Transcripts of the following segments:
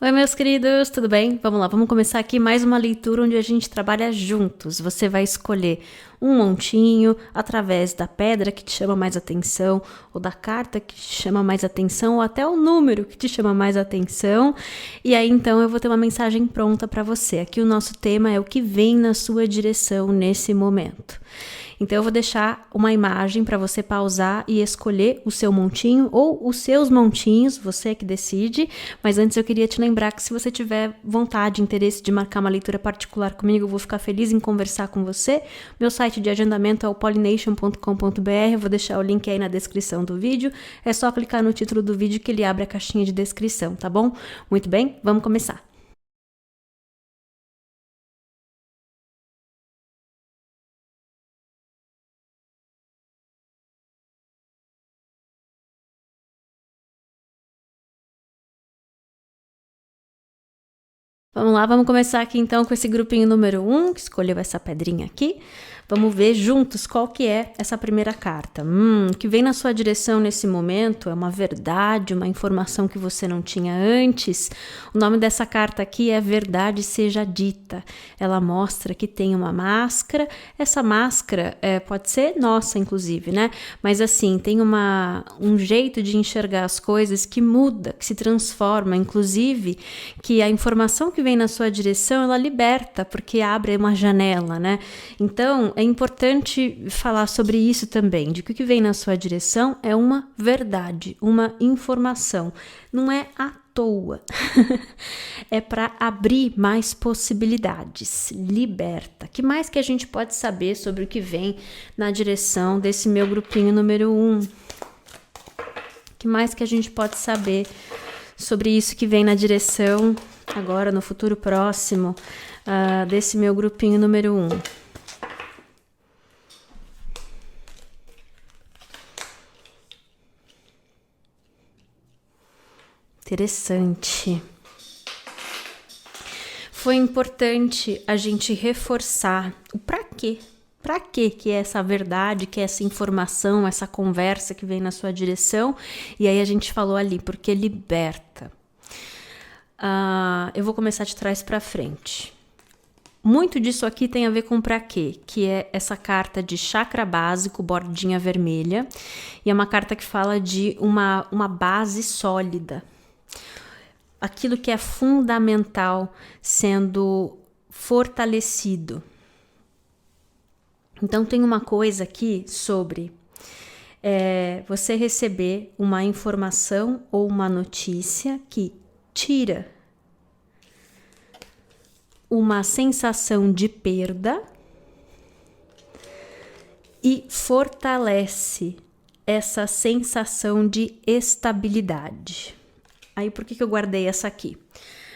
Oi, meus queridos, tudo bem? Vamos lá, vamos começar aqui mais uma leitura onde a gente trabalha juntos. Você vai escolher um montinho através da pedra que te chama mais atenção, ou da carta que te chama mais atenção, ou até o número que te chama mais atenção. E aí, então, eu vou ter uma mensagem pronta para você. Aqui o nosso tema é o que vem na sua direção nesse momento. Então, eu vou deixar uma imagem para você pausar e escolher o seu montinho ou os seus montinhos, você que decide. Mas antes eu queria te lembrar que se você tiver vontade, interesse de marcar uma leitura particular comigo, eu vou ficar feliz em conversar com você. Meu site de agendamento é o pollination.com.br, eu vou deixar o link aí na descrição do vídeo. É só clicar no título do vídeo que ele abre a caixinha de descrição, tá bom? Muito bem, vamos começar. Vamos lá, vamos começar aqui então com esse grupinho número 1, que escolheu essa pedrinha aqui. Vamos ver juntos qual que é essa primeira carta. O que vem na sua direção nesse momento é uma verdade, uma informação que você não tinha antes. O nome dessa carta aqui é Verdade Seja Dita. Ela mostra que tem uma máscara. Essa máscara pode ser nossa, inclusive, né? Mas assim, tem um jeito de enxergar as coisas que muda, que se transforma, inclusive, que a informação que vem na sua direção, ela liberta, porque abre uma janela, né? Então, é importante falar sobre isso também, de que o que vem na sua direção é uma verdade, uma informação. Não é à toa. É para abrir mais possibilidades. Liberta. Que mais que a gente pode saber sobre o que vem na direção desse meu grupinho número 1? Que mais que a gente pode saber sobre isso que vem na direção agora, no futuro próximo, desse meu grupinho número 1? Interessante. Foi importante a gente reforçar o pra quê. Pra quê que é essa verdade, que é essa informação, essa conversa que vem na sua direção. E aí a gente falou ali, porque liberta. Eu vou começar de trás para frente. Muito disso aqui tem a ver com pra quê, que é essa carta de chakra básico, bordinha vermelha. E é uma carta que fala de uma base sólida. Aquilo que é fundamental sendo fortalecido. Então tem uma coisa aqui sobre você receber uma informação ou uma notícia que tira uma sensação de perda e fortalece essa sensação de estabilidade. Aí, por que eu guardei essa aqui?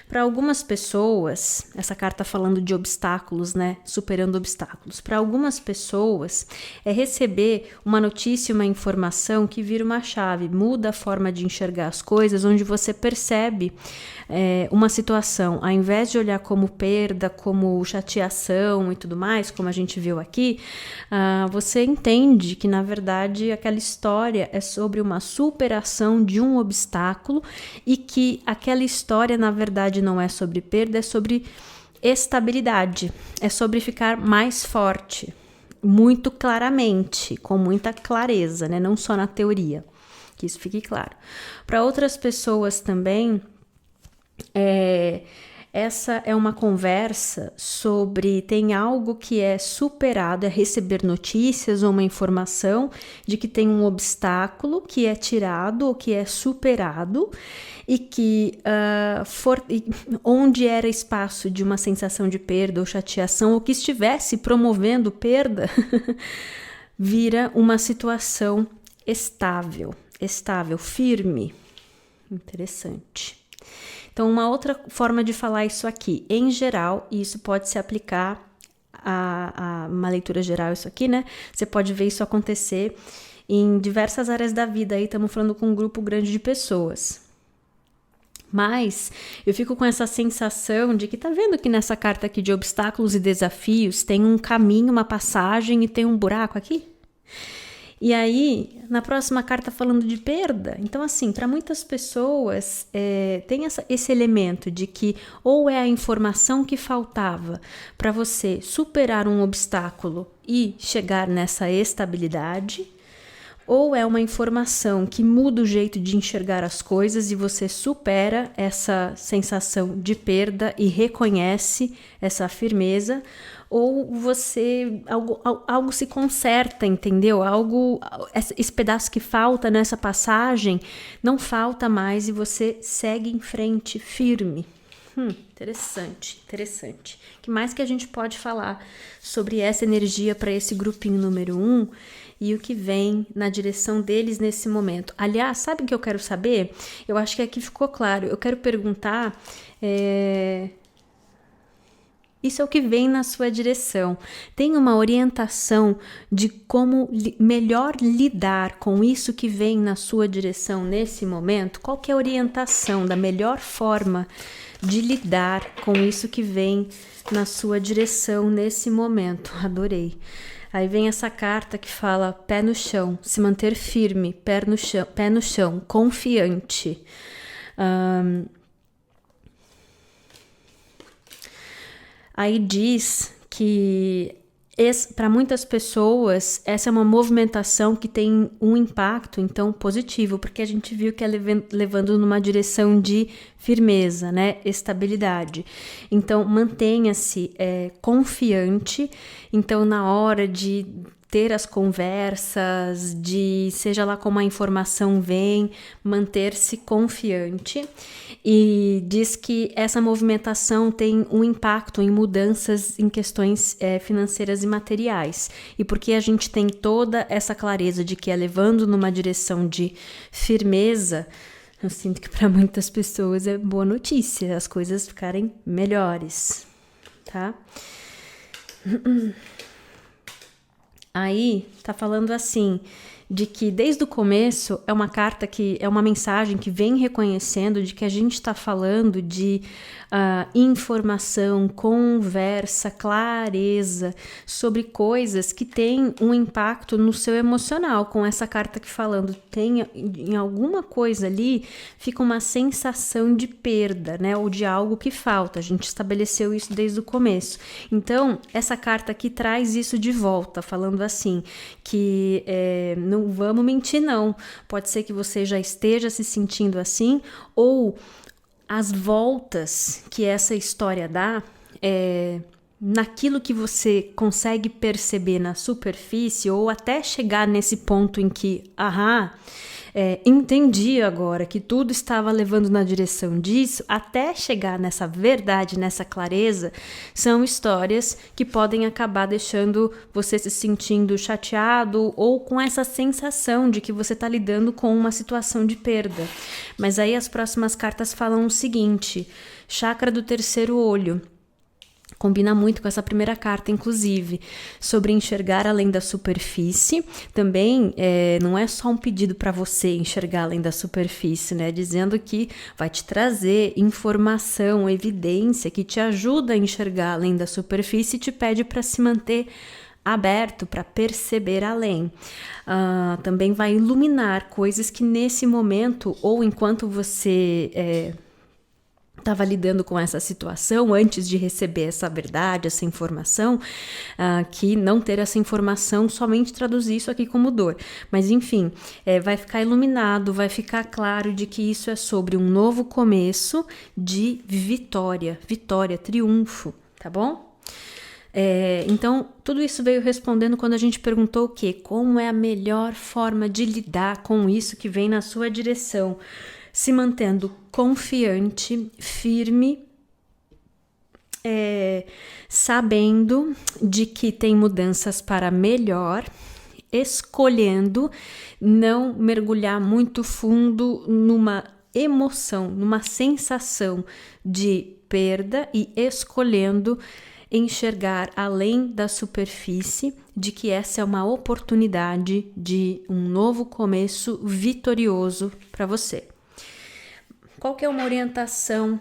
Para algumas pessoas, essa carta falando de obstáculos, né? Superando obstáculos. Para algumas pessoas, é receber uma notícia, uma informação que vira uma chave, muda a forma de enxergar as coisas, onde você percebe uma situação, ao invés de olhar como perda, como chateação e tudo mais, como a gente viu aqui, você entende que, na verdade, aquela história é sobre uma superação de um obstáculo e que aquela história, na verdade, não é sobre perda, é sobre estabilidade, é sobre ficar mais forte, muito claramente, com muita clareza, né? Não só na teoria, que isso fique claro. Para outras pessoas também, essa é uma conversa sobre tem algo que é superado, é receber notícias ou uma informação de que tem um obstáculo que é tirado ou que é superado e que onde era espaço de uma sensação de perda ou chateação ou que estivesse promovendo perda, vira uma situação estável, firme. Interessante. Então, uma outra forma de falar isso aqui, em geral, e isso pode se aplicar a uma leitura geral, isso aqui, né? Você pode ver isso acontecer em diversas áreas da vida, aí estamos falando com um grupo grande de pessoas. Mas eu fico com essa sensação de que tá vendo que nessa carta aqui de obstáculos e desafios tem um caminho, uma passagem e tem um buraco aqui? E aí, na próxima carta falando de perda, então assim, para muitas pessoas tem esse elemento de que ou é a informação que faltava para você superar um obstáculo e chegar nessa estabilidade, ou é uma informação que muda o jeito de enxergar as coisas e você supera essa sensação de perda e reconhece essa firmeza, ou você algo se conserta, entendeu? Esse pedaço que falta nessa passagem não falta mais e você segue em frente firme. Interessante. O que mais que a gente pode falar sobre essa energia para esse grupinho número 1 e o que vem na direção deles nesse momento? Aliás, sabe o que eu quero saber? Eu acho que aqui ficou claro. Eu quero perguntar... Isso é o que vem na sua direção. Tem uma orientação de como melhor lidar com isso que vem na sua direção nesse momento? Qual que é a orientação da melhor forma de lidar com isso que vem na sua direção nesse momento? Adorei. Aí vem essa carta que fala pé no chão, se manter firme, pé no chão, confiante. Aí diz que para muitas pessoas essa é uma movimentação que tem um impacto então positivo, porque a gente viu que é levando numa direção de firmeza, né, estabilidade. Então mantenha-se confiante, então na hora de ter as conversas, de seja lá como a informação vem, manter-se confiante. E diz que essa movimentação tem um impacto em mudanças em questões financeiras e materiais. E porque a gente tem toda essa clareza de que é levando numa direção de firmeza, eu sinto que para muitas pessoas é boa notícia, as coisas ficarem melhores, tá? Aí tá falando assim, de que desde o começo é uma carta que é uma mensagem que vem reconhecendo de que a gente está falando de informação, conversa, clareza sobre coisas que têm um impacto no seu emocional. Com essa carta que falando tem em alguma coisa ali, fica uma sensação de perda, né? Ou de algo que falta. A gente estabeleceu isso desde o começo. Então, essa carta aqui traz isso de volta, falando assim, que não vamos mentir não, pode ser que você já esteja se sentindo assim, ou as voltas que essa história dá, naquilo que você consegue perceber na superfície, ou até chegar nesse ponto em que, entendi agora que tudo estava levando na direção disso, até chegar nessa verdade, nessa clareza, são histórias que podem acabar deixando você se sentindo chateado ou com essa sensação de que você está lidando com uma situação de perda. Mas aí as próximas cartas falam o seguinte: chakra do terceiro olho. Combina muito com essa primeira carta, inclusive, sobre enxergar além da superfície. Também não é só um pedido para você enxergar além da superfície, né? Dizendo que vai te trazer informação, evidência que te ajuda a enxergar além da superfície e te pede para se manter aberto, para perceber além. Também vai iluminar coisas que nesse momento, ou enquanto você estava lidando com essa situação antes de receber essa verdade, essa informação, que não ter essa informação somente traduzir isso aqui como dor. Mas enfim, vai ficar iluminado, vai ficar claro de que isso é sobre um novo começo de vitória, triunfo, tá bom? Então, tudo isso veio respondendo quando a gente perguntou o quê? Como é a melhor forma de lidar com isso que vem na sua direção? Se mantendo confiante, firme, sabendo de que tem mudanças para melhor, escolhendo não mergulhar muito fundo numa emoção, numa sensação de perda e escolhendo enxergar além da superfície, de que essa é uma oportunidade de um novo começo vitorioso para você. Qual que é uma orientação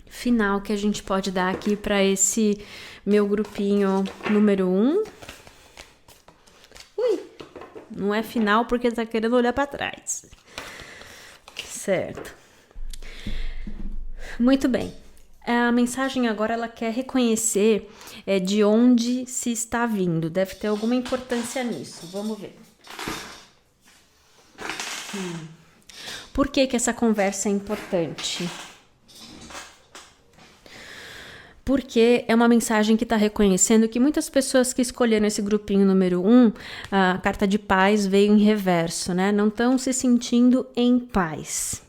final que a gente pode dar aqui para esse meu grupinho número 1? Não é final porque tá querendo olhar para trás. Certo. Muito bem. A mensagem agora ela quer reconhecer de onde se está vindo. Deve ter alguma importância nisso. Vamos ver. Por que essa conversa é importante? Porque é uma mensagem que está reconhecendo que muitas pessoas que escolheram esse grupinho número 1, a carta de paz veio em reverso, né? Não estão se sentindo em paz.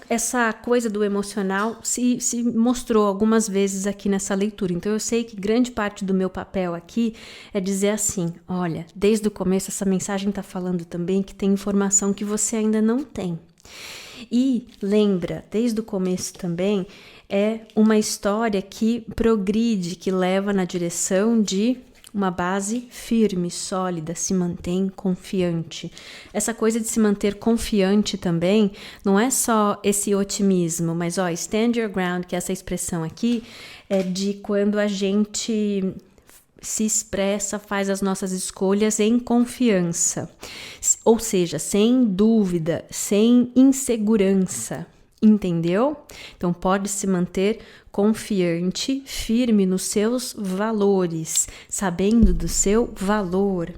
Essa coisa do emocional se mostrou algumas vezes aqui nessa leitura. Então eu sei que grande parte do meu papel aqui é dizer assim, olha, desde o começo essa mensagem está falando também que tem informação que você ainda não tem. E lembra, desde o começo também, é uma história que progride, que leva na direção de uma base firme, sólida, se mantém confiante. Essa coisa de se manter confiante também não é só esse otimismo, mas stand your ground, que é essa expressão aqui, é de quando a gente se expressa, faz as nossas escolhas em confiança. Ou seja, sem dúvida, sem insegurança. Entendeu? Então pode se manter confiante, firme nos seus valores, sabendo do seu valor,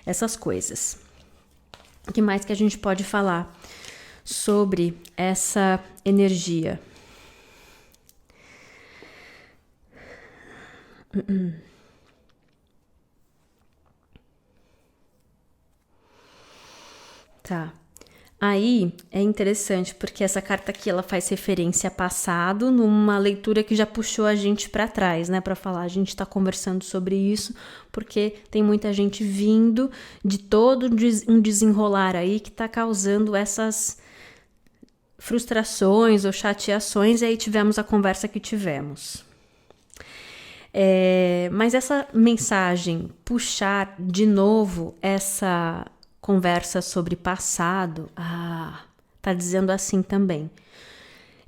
essas coisas. O que mais que a gente pode falar sobre essa energia? Tá. Aí é interessante porque essa carta aqui ela faz referência a passado numa leitura que já puxou a gente para trás, né, para falar, a gente está conversando sobre isso porque tem muita gente vindo de todo um desenrolar aí que está causando essas frustrações ou chateações, e aí tivemos a conversa que tivemos. Mas essa mensagem, puxar de novo essa conversa sobre passado, tá dizendo assim também,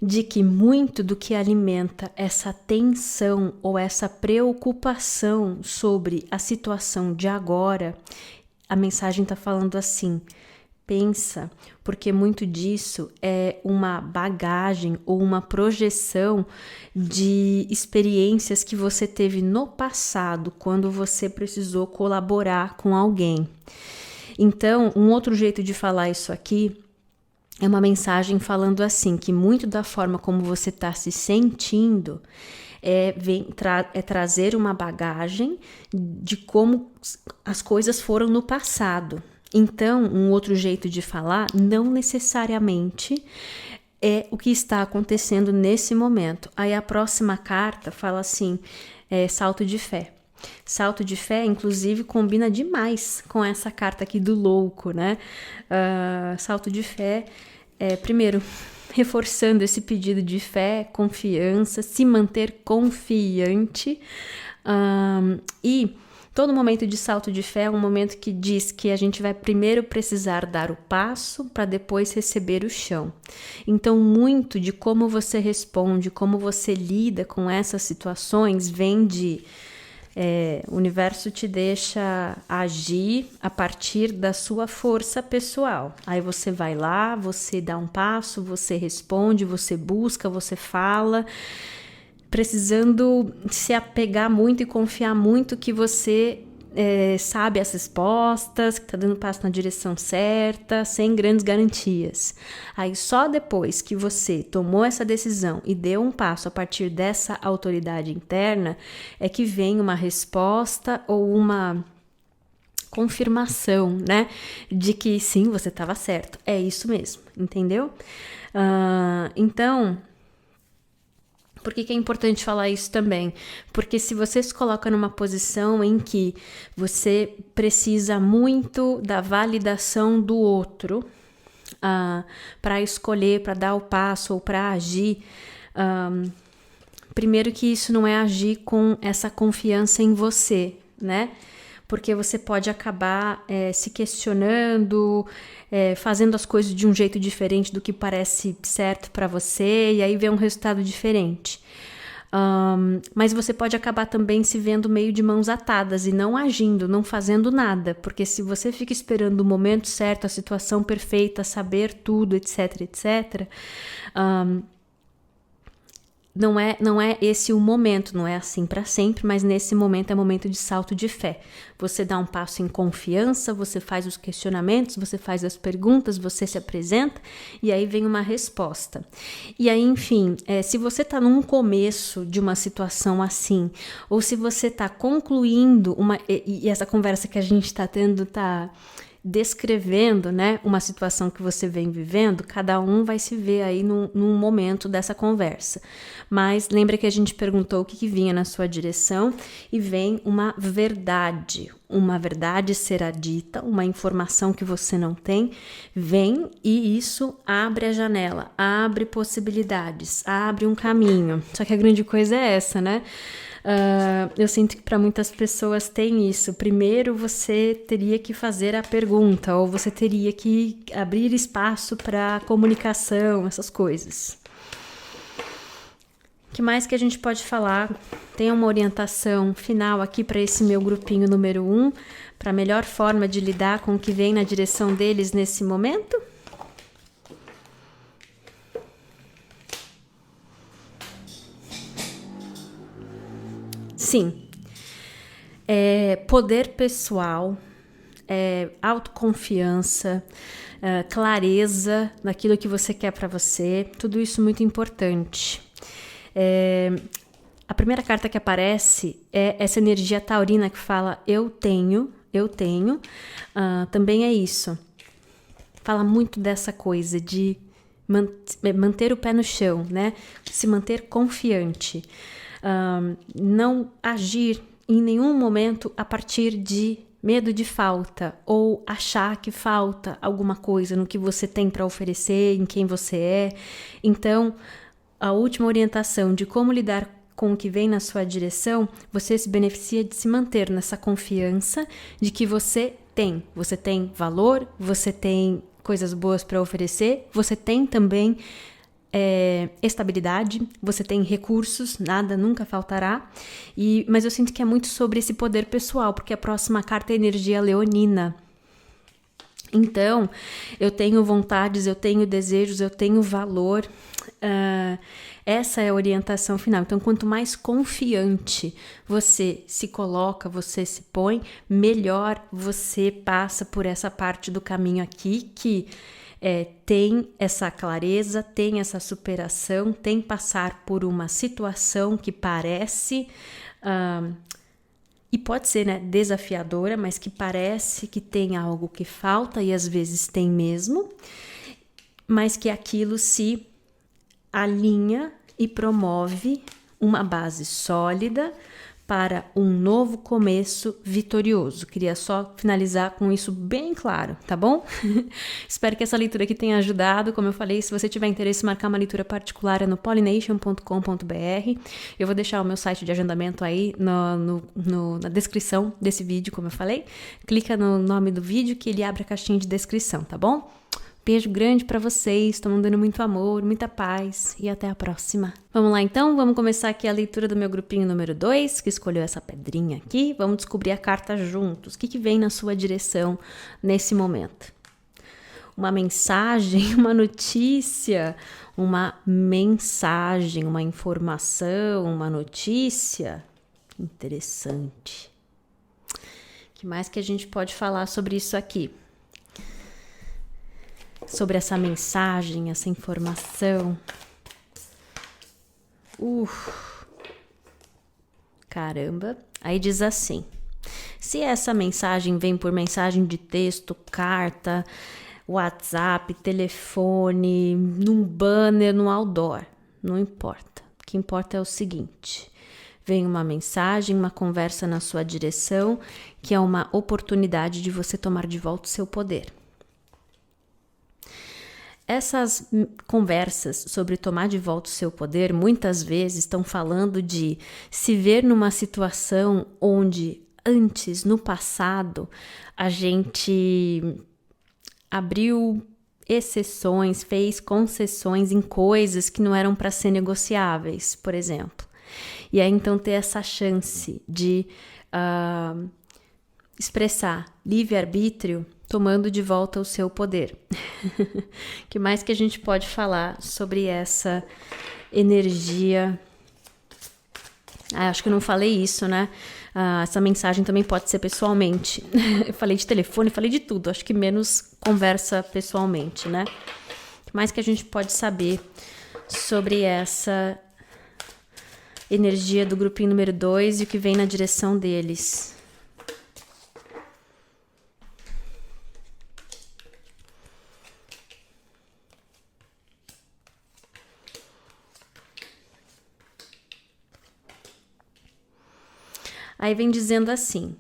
de que muito do que alimenta essa tensão ou essa preocupação sobre a situação de agora, a mensagem tá falando assim, pensa, porque muito disso é uma bagagem ou uma projeção de experiências que você teve no passado, quando você precisou colaborar com alguém. Então, um outro jeito de falar isso aqui é uma mensagem falando assim, que muito da forma como você está se sentindo é trazer uma bagagem de como as coisas foram no passado. Então, um outro jeito de falar não necessariamente é o que está acontecendo nesse momento. Aí a próxima carta fala assim, salto de fé. Salto de fé, inclusive, combina demais com essa carta aqui do louco, né? Salto de fé, primeiro, reforçando esse pedido de fé, confiança, se manter confiante. E todo momento de salto de fé é um momento que diz que a gente vai primeiro precisar dar o passo para depois receber o chão. Então, muito de como você responde, como você lida com essas situações vem de... o universo te deixa agir a partir da sua força pessoal. Aí você vai lá, você dá um passo, você responde, você busca, você fala, precisando se apegar muito e confiar muito que você sabe as respostas, que está dando passo na direção certa, sem grandes garantias. Aí só depois que você tomou essa decisão e deu um passo a partir dessa autoridade interna, é que vem uma resposta ou uma confirmação, né, de que sim, você estava certo, é isso mesmo, entendeu? Então... Por que é importante falar isso também? Porque se você se coloca numa posição em que você precisa muito da validação do outro para escolher, para dar o passo ou para agir, primeiro que isso não é agir com essa confiança em você, né? Porque você pode acabar se questionando, fazendo as coisas de um jeito diferente do que parece certo para você, e aí vem um resultado diferente. Mas você pode acabar também se vendo meio de mãos atadas e não agindo, não fazendo nada, porque se você fica esperando o momento certo, a situação perfeita, saber tudo, etc, etc, não é esse o momento, não é assim para sempre, mas nesse momento é momento de salto de fé. Você dá um passo em confiança, você faz os questionamentos, você faz as perguntas, você se apresenta e aí vem uma resposta. E aí, enfim, se você está num começo de uma situação assim, ou se você está concluindo e essa conversa que a gente está tendo está descrevendo, né, uma situação que você vem vivendo, cada um vai se ver aí num momento dessa conversa. Mas lembra que a gente perguntou o que vinha na sua direção e vem uma verdade será dita, uma informação que você não tem, vem e isso abre a janela, abre possibilidades, abre um caminho. Só que a grande coisa é essa, né? Eu sinto que para muitas pessoas tem isso. Primeiro você teria que fazer a pergunta, ou você teria que abrir espaço para comunicação, essas coisas. O que mais que a gente pode falar? Tem uma orientação final aqui para esse meu grupinho número 1, para a melhor forma de lidar com o que vem na direção deles nesse momento? Sim, poder pessoal, autoconfiança, clareza naquilo que você quer para você, tudo isso muito importante. A primeira carta que aparece é essa energia taurina que fala eu tenho, também é isso. Fala muito dessa coisa de manter o pé no chão, né? Se manter confiante. Não agir em nenhum momento a partir de medo de falta ou achar que falta alguma coisa no que você tem para oferecer, em quem você é. Então, a última orientação de como lidar com o que vem na sua direção, você se beneficia de se manter nessa confiança de que você tem valor, você tem coisas boas para oferecer, você tem também estabilidade, você tem recursos, nada nunca faltará, mas eu sinto que é muito sobre esse poder pessoal, porque a próxima carta é energia leonina. Então, eu tenho vontades, eu tenho desejos, eu tenho valor, essa é a orientação final. Então, quanto mais confiante você se coloca, você se põe, melhor você passa por essa parte do caminho aqui que tem essa clareza, tem essa superação, tem passar por uma situação que parece, e pode ser, né, desafiadora, mas que parece que tem algo que falta, e às vezes tem mesmo, mas que aquilo se alinha e promove uma base sólida para um novo começo vitorioso. Queria só finalizar com isso bem claro, tá bom? Espero que essa leitura aqui tenha ajudado. Como eu falei, se você tiver interesse em marcar uma leitura particular é no pollination.com.br. Eu vou deixar o meu site de agendamento aí na descrição desse vídeo, como eu falei. Clica no nome do vídeo que ele abre a caixinha de descrição, tá bom? Beijo grande pra vocês, tô mandando muito amor, muita paz e até a próxima. Vamos lá então, vamos começar aqui a leitura do meu grupinho número 2, que escolheu essa pedrinha aqui. Vamos descobrir a carta juntos. O que vem na sua direção nesse momento? Uma mensagem, uma notícia, uma mensagem, uma informação, uma notícia? Interessante. O que mais que a gente pode falar sobre isso aqui? Sobre essa mensagem, essa informação. Caramba. Aí diz assim: se essa mensagem vem por mensagem de texto, carta, WhatsApp, telefone, num banner, no outdoor, não importa. O que importa é o seguinte: vem uma mensagem, uma conversa na sua direção, que é uma oportunidade de você tomar de volta o seu poder. Essas conversas sobre tomar de volta o seu poder muitas vezes estão falando de se ver numa situação onde antes, no passado, a gente abriu exceções, fez concessões em coisas que não eram para ser negociáveis, por exemplo. E aí então ter essa chance de expressar livre-arbítrio, tomando de volta o seu poder. Que mais que a gente pode falar sobre essa energia? Acho que eu não falei isso, né? Essa mensagem também pode ser pessoalmente. Eu falei de telefone, falei de tudo. Acho que menos conversa pessoalmente, né? O que mais que a gente pode saber sobre essa energia do grupinho número 2 e o que vem na direção deles? Aí vem dizendo assim,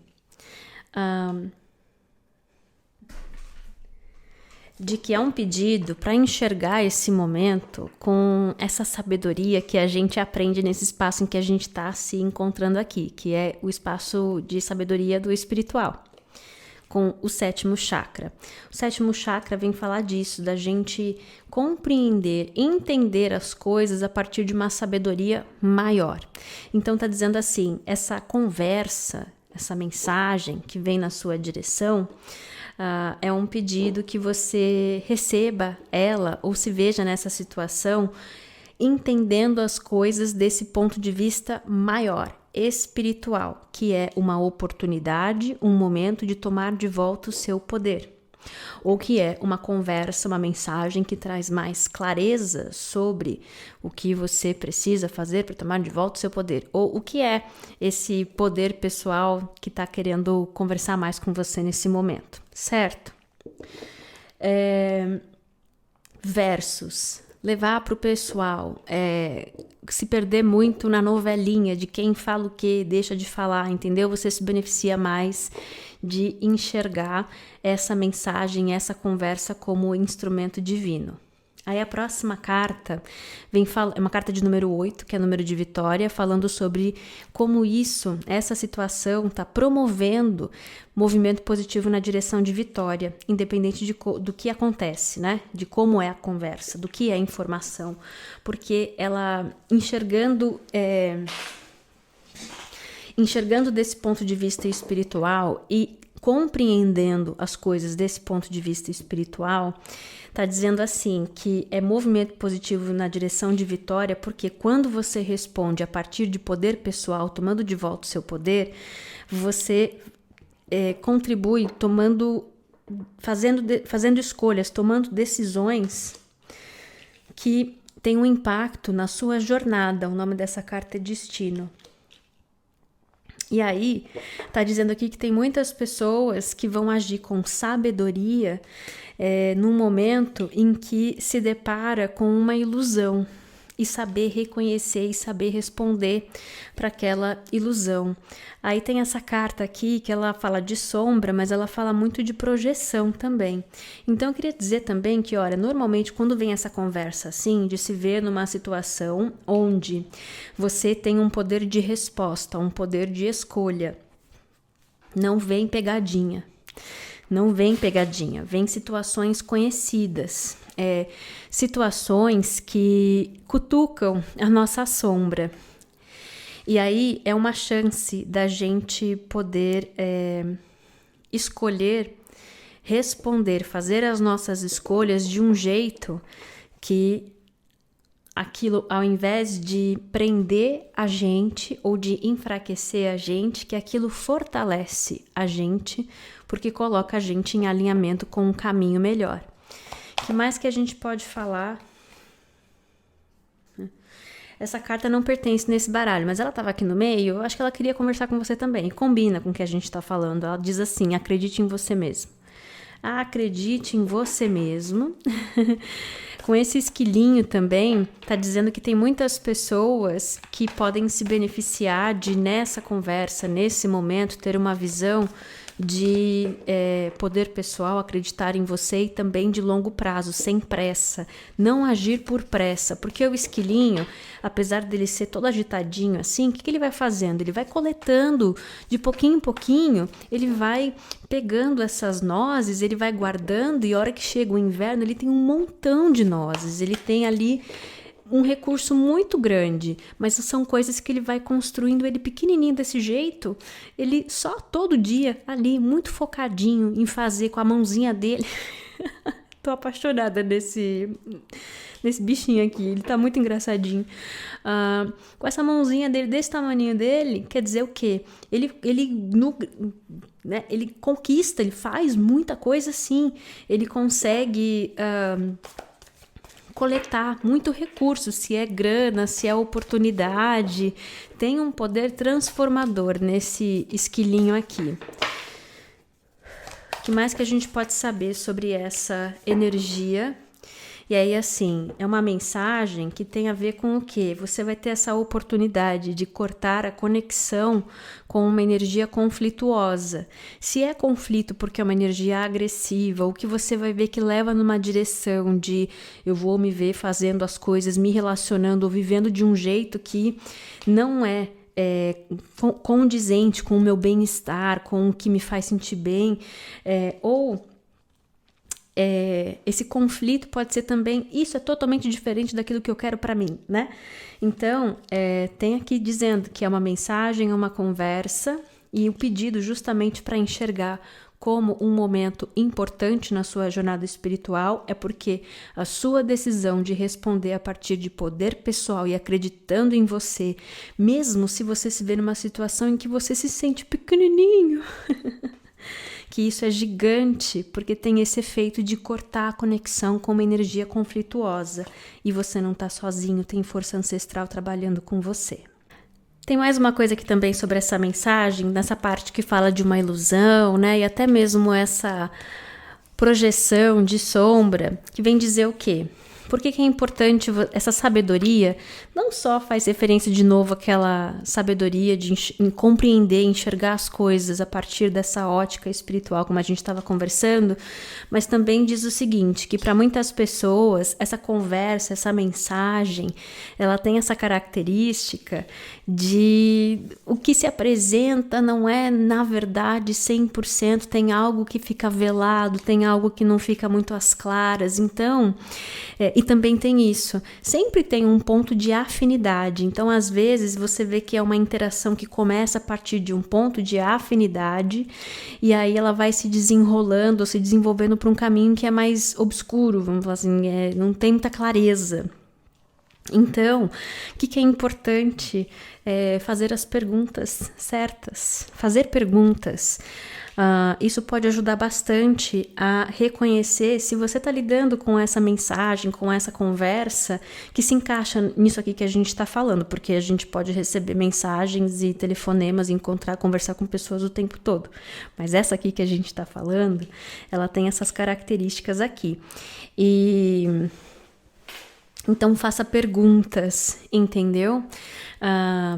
de que é um pedido para enxergar esse momento com essa sabedoria que a gente aprende nesse espaço em que a gente está se encontrando aqui, que é o espaço de sabedoria do espiritual, com o 7º chakra. O 7º chakra vem falar disso, da gente compreender, entender as coisas a partir de uma sabedoria maior. Então tá dizendo assim, essa conversa, essa mensagem que vem na sua direção, é um pedido que você receba ela ou se veja nessa situação entendendo as coisas desse ponto de vista maior, espiritual, que é uma oportunidade, um momento de tomar de volta o seu poder. Ou que é uma conversa, uma mensagem que traz mais clareza sobre o que você precisa fazer para tomar de volta o seu poder. Ou o que é esse poder pessoal que está querendo conversar mais com você nesse momento, certo? Versus levar para o pessoal, se perder muito na novelinha de quem fala o que, deixa de falar, entendeu? Você se beneficia mais de enxergar essa mensagem, essa conversa como instrumento divino. Aí a próxima carta é uma carta de número 8, que é número de vitória, falando sobre como essa situação está promovendo movimento positivo na direção de vitória, independente do que acontece, né? De como é a conversa, do que é a informação. Porque ela enxergando desse ponto de vista espiritual e compreendendo as coisas desse ponto de vista espiritual, está dizendo assim que é movimento positivo na direção de vitória, porque quando você responde a partir de poder pessoal, tomando de volta o seu poder, você contribui fazendo escolhas, tomando decisões que têm um impacto na sua jornada. O nome dessa carta é Destino. E aí, tá dizendo aqui que tem muitas pessoas que vão agir com sabedoria num momento em que se depara com uma ilusão e saber reconhecer e saber responder para aquela ilusão. Aí tem essa carta aqui que ela fala de sombra, mas ela fala muito de projeção também. Então eu queria dizer também que, olha, normalmente quando vem essa conversa assim, de se ver numa situação onde você tem um poder de resposta, um poder de escolha, não vem pegadinha. Não vem pegadinha, vem situações conhecidas, situações que cutucam a nossa sombra. E aí é uma chance da gente poder escolher, responder, fazer as nossas escolhas de um jeito que aquilo, ao invés de prender a gente ou de enfraquecer a gente, que aquilo fortalece a gente, porque coloca a gente em alinhamento com um caminho melhor. O que mais que a gente pode falar? Essa carta não pertence nesse baralho, mas ela estava aqui no meio, eu acho que ela queria conversar com você também, combina com o que a gente está falando. Ela diz assim, acredite em você mesmo. Acredite em você mesmo. Com esse esquilinho também, tá dizendo que tem muitas pessoas que podem se beneficiar de, nessa conversa, nesse momento, ter uma visão de poder pessoal, acreditar em você e também de longo prazo, sem pressa, não agir por pressa, porque o esquilinho, apesar dele ser todo agitadinho assim, o que ele vai fazendo? Ele vai coletando de pouquinho em pouquinho, ele vai pegando essas nozes, ele vai guardando e a hora que chega o inverno ele tem um montão de nozes, ele tem ali um recurso muito grande, mas são coisas que ele vai construindo ele pequenininho desse jeito, ele só todo dia ali, muito focadinho em fazer com a mãozinha dele. Tô apaixonada nesse bichinho aqui, ele tá muito engraçadinho. Com essa mãozinha dele, desse tamanho dele, quer dizer o quê? Ele conquista, ele faz muita coisa assim, ele consegue coletar muito recurso, se é grana, se é oportunidade, tem um poder transformador nesse esquilinho aqui. O que mais que a gente pode saber sobre essa energia? E aí, assim, é uma mensagem que tem a ver com o quê? Você vai ter essa oportunidade de cortar a conexão com uma energia conflituosa. Se é conflito porque é uma energia agressiva, o que você vai ver que leva numa direção de eu vou me ver fazendo as coisas, me relacionando ou vivendo de um jeito que não é condizente com o meu bem-estar, com o que me faz sentir bem, esse conflito pode ser também, isso é totalmente diferente daquilo que eu quero para mim, né? Então, tem aqui dizendo que é uma mensagem, é uma conversa e o pedido justamente para enxergar como um momento importante na sua jornada espiritual é porque a sua decisão de responder a partir de poder pessoal e acreditando em você, mesmo se você se vê numa situação em que você se sente pequenininho, que isso é gigante, porque tem esse efeito de cortar a conexão com uma energia conflituosa e você não está sozinho, tem força ancestral trabalhando com você. Tem mais uma coisa aqui também sobre essa mensagem, nessa parte que fala de uma ilusão, né? E até mesmo essa projeção de sombra, que vem dizer o quê? Por que é importante essa sabedoria? Não só faz referência de novo àquela sabedoria de compreender, enxergar as coisas a partir dessa ótica espiritual, como a gente estava conversando, mas também diz o seguinte, que para muitas pessoas essa conversa, essa mensagem, ela tem essa característica de o que se apresenta não é, na verdade, 100%, tem algo que fica velado, tem algo que não fica muito às claras, então... E também tem isso, sempre tem um ponto de afinidade, então às vezes você vê que é uma interação que começa a partir de um ponto de afinidade e aí ela vai se desenrolando, se desenvolvendo para um caminho que é mais obscuro, vamos falar assim, não tem muita clareza. Então, o que é importante é fazer as perguntas certas, fazer perguntas. Isso pode ajudar bastante a reconhecer se você está lidando com essa mensagem, com essa conversa que se encaixa nisso aqui que a gente está falando, porque a gente pode receber mensagens e telefonemas, conversar com pessoas o tempo todo. Mas essa aqui que a gente está falando, ela tem essas características aqui. Então faça perguntas, entendeu?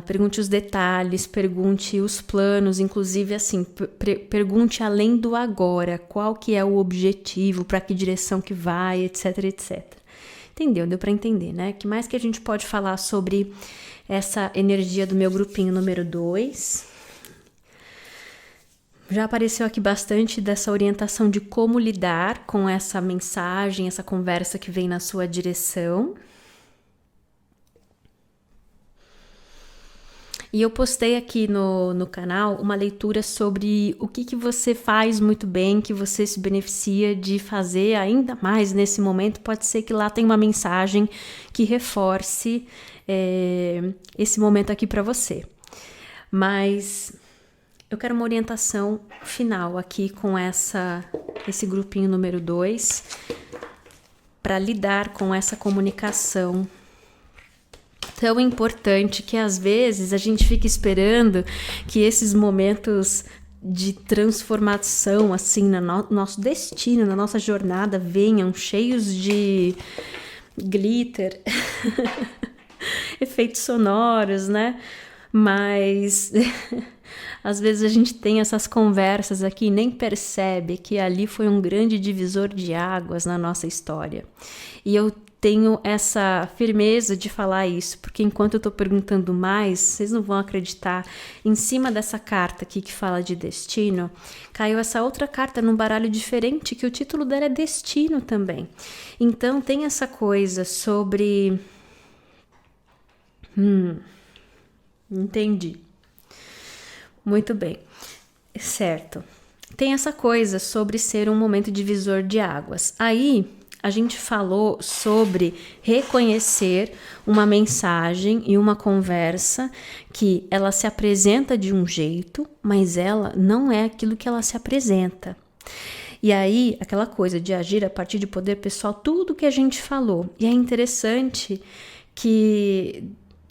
Pergunte os detalhes, pergunte os planos, inclusive assim, pergunte além do agora, qual que é o objetivo, para que direção que vai, etc, etc. Entendeu? Deu para entender, né? O que mais que a gente pode falar sobre essa energia do meu grupinho número 2? Já apareceu aqui bastante dessa orientação de como lidar com essa mensagem, essa conversa que vem na sua direção. E eu postei aqui no canal uma leitura sobre o que você faz muito bem, que você se beneficia de fazer ainda mais nesse momento. Pode ser que lá tenha uma mensagem que reforce esse momento aqui para você. Mas... eu quero uma orientação final aqui com esse grupinho número 2 para lidar com essa comunicação tão importante que às vezes a gente fica esperando que esses momentos de transformação assim no nosso destino, na nossa jornada venham cheios de glitter, efeitos sonoros, né? Mas às vezes a gente tem essas conversas aqui e nem percebe que ali foi um grande divisor de águas na nossa história. E eu tenho essa firmeza de falar isso, porque enquanto eu tô perguntando mais, vocês não vão acreditar, em cima dessa carta aqui que fala de destino, caiu essa outra carta num baralho diferente, que o título dela é Destino também. Então tem essa coisa sobre... Entendi. Muito bem. Certo. Tem essa coisa sobre ser um momento divisor de águas. Aí a gente falou sobre reconhecer uma mensagem e uma conversa que ela se apresenta de um jeito, mas ela não é aquilo que ela se apresenta. E aí, aquela coisa de agir a partir de poder pessoal, tudo que a gente falou. E é interessante que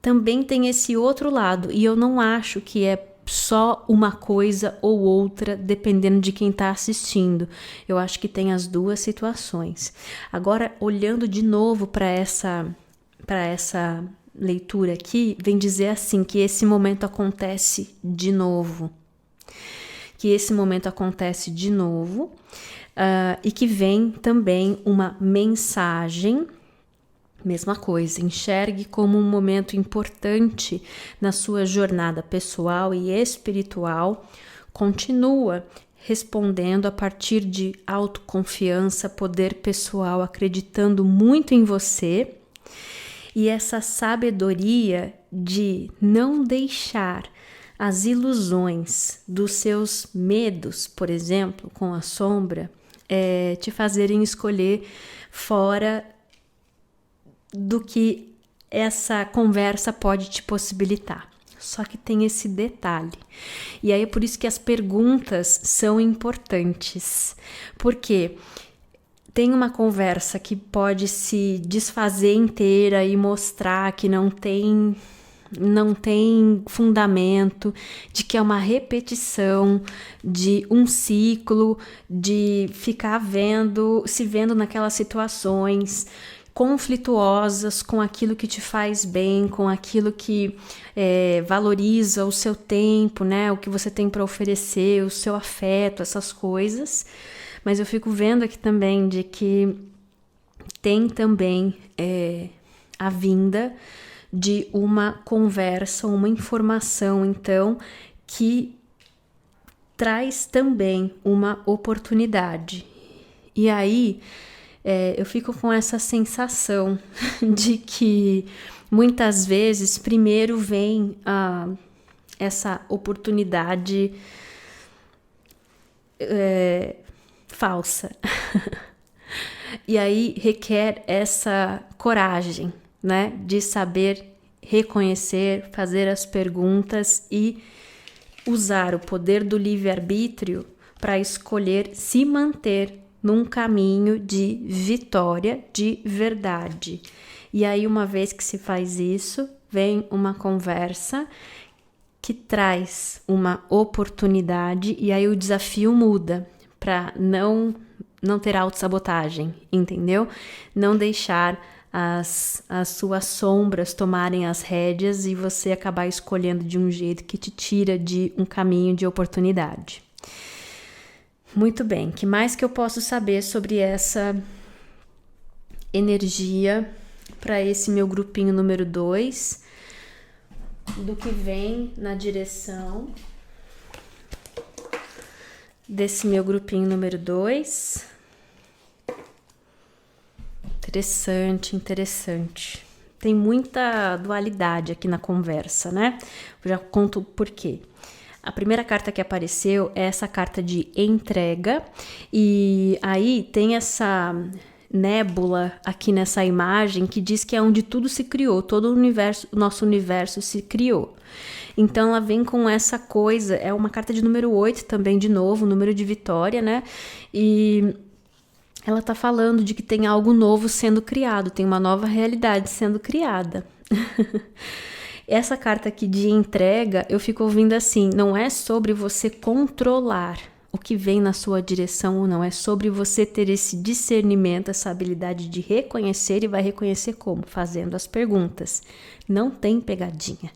também tem esse outro lado, e eu não acho que é só uma coisa ou outra, dependendo de quem está assistindo. Eu acho que tem as duas situações. Agora, olhando de novo para essa leitura aqui, vem dizer assim, que esse momento acontece de novo. Que esse momento acontece de novo, e que vem também uma mensagem. Mesma coisa, enxergue como um momento importante na sua jornada pessoal e espiritual. Continua respondendo a partir de autoconfiança, poder pessoal, acreditando muito em você. E essa sabedoria de não deixar as ilusões dos seus medos, por exemplo, com a sombra, te fazerem escolher fora do que essa conversa pode te possibilitar. Só que tem esse detalhe. E aí é por isso que as perguntas são importantes. Porque tem uma conversa que pode se desfazer inteira e mostrar que não tem fundamento, de que é uma repetição de um ciclo, de ficar se vendo naquelas situações conflituosas com aquilo que te faz bem, com aquilo que valoriza o seu tempo, né? O que você tem para oferecer, o seu afeto, essas coisas. Mas eu fico vendo aqui também de que tem também a vinda de uma conversa, uma informação, então, que traz também uma oportunidade. E aí eu fico com essa sensação de que muitas vezes primeiro vem essa oportunidade falsa. E aí requer essa coragem, né, de saber reconhecer, fazer as perguntas e usar o poder do livre-arbítrio para escolher se manter num caminho de vitória, de verdade. E aí, uma vez que se faz isso, vem uma conversa que traz uma oportunidade e aí o desafio muda para não ter autossabotagem, entendeu? Não deixar as suas sombras tomarem as rédeas e você acabar escolhendo de um jeito que te tira de um caminho de oportunidade. Muito bem, que mais que eu posso saber sobre essa energia para esse meu grupinho número 2, do que vem na direção desse meu grupinho número 2? Interessante. Tem muita dualidade aqui na conversa, né? Eu já conto por quê. A primeira carta que apareceu é essa carta de entrega, e aí tem essa nébula aqui nessa imagem que diz que é onde tudo se criou, todo o nosso universo se criou. Então ela vem com essa coisa, é uma carta de número 8 também, de novo, número de vitória, né? E ela tá falando de que tem algo novo sendo criado, tem uma nova realidade sendo criada. Essa carta aqui de entrega, eu fico ouvindo assim, não é sobre você controlar o que vem na sua direção ou não, é sobre você ter esse discernimento, essa habilidade de reconhecer, e vai reconhecer como? Fazendo as perguntas. Não tem pegadinha.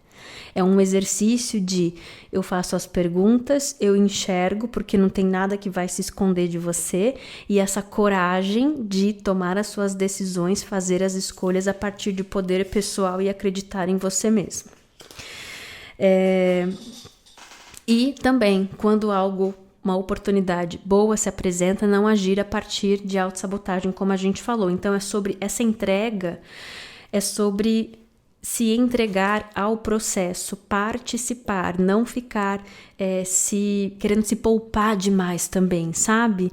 É um exercício de eu faço as perguntas, eu enxergo, porque não tem nada que vai se esconder de você, e essa coragem de tomar as suas decisões, fazer as escolhas a partir de poder pessoal e acreditar em você mesmo. E também, quando uma oportunidade boa se apresenta, não agir a partir de autossabotagem, como a gente falou. Então é sobre essa entrega, é sobre se entregar ao processo, participar, não ficar querendo se poupar demais também, sabe?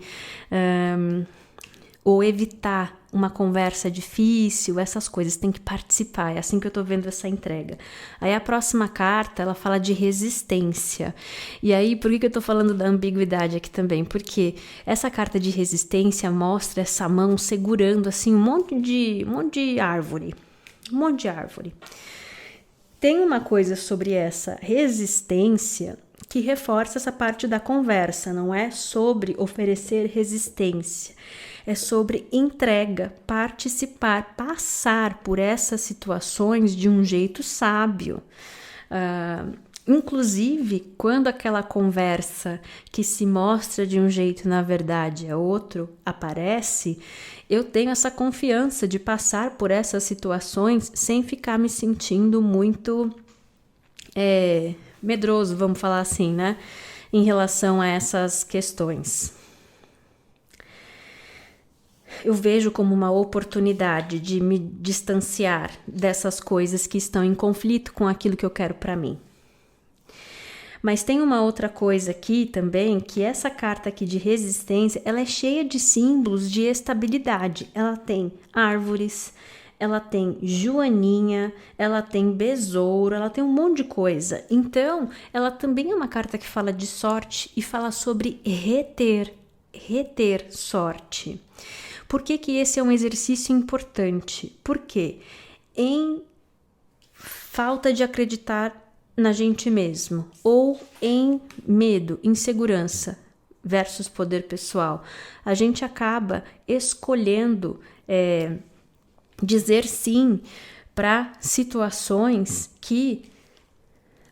Ou evitar uma conversa difícil, essas coisas, tem que participar, é assim que eu tô vendo essa entrega. Aí a próxima carta, ela fala de resistência. E aí, por que eu tô falando da ambiguidade aqui também? Porque essa carta de resistência mostra essa mão segurando assim um monte de árvore. Um monte de árvore. Tem uma coisa sobre essa resistência que reforça essa parte da conversa, não é sobre oferecer resistência, é sobre entrega, participar, passar por essas situações de um jeito sábio. Inclusive, quando aquela conversa que se mostra de um jeito, na verdade, é outro, aparece, eu tenho essa confiança de passar por essas situações sem ficar me sentindo muito medroso, vamos falar assim, né? Em relação a essas questões. Eu vejo como uma oportunidade de me distanciar dessas coisas que estão em conflito com aquilo que eu quero para mim. Mas tem uma outra coisa aqui também, que essa carta aqui de resistência, ela é cheia de símbolos de estabilidade. Ela tem árvores, ela tem joaninha, ela tem besouro, ela tem um monte de coisa. Então, ela também é uma carta que fala de sorte e fala sobre reter sorte. Por que que esse é um exercício importante? Porque em falta de acreditar na gente mesmo, ou em medo, insegurança versus poder pessoal, a gente acaba escolhendo dizer sim para situações que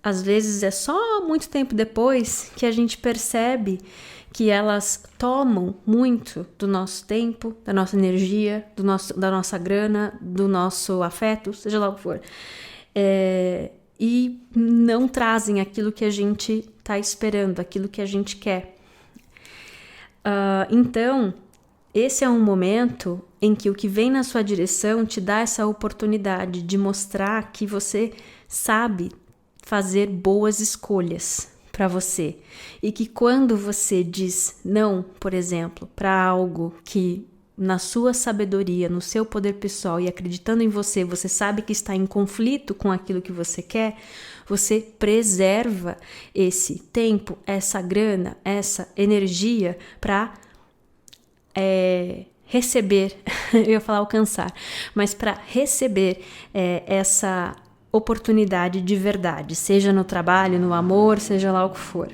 às vezes é só muito tempo depois que a gente percebe que elas tomam muito do nosso tempo, da nossa energia, da nossa grana, do nosso afeto, seja lá o que for. E não trazem aquilo que a gente está esperando, aquilo que a gente quer. Então, esse é um momento em que o que vem na sua direção te dá essa oportunidade de mostrar que você sabe fazer boas escolhas para você. E que quando você diz não, por exemplo, para algo que na sua sabedoria, no seu poder pessoal e acreditando em você, você sabe que está em conflito com aquilo que você quer, você preserva esse tempo, essa grana, essa energia para receber, eu ia falar alcançar, mas para receber essa oportunidade de verdade, seja no trabalho, no amor, seja lá o que for.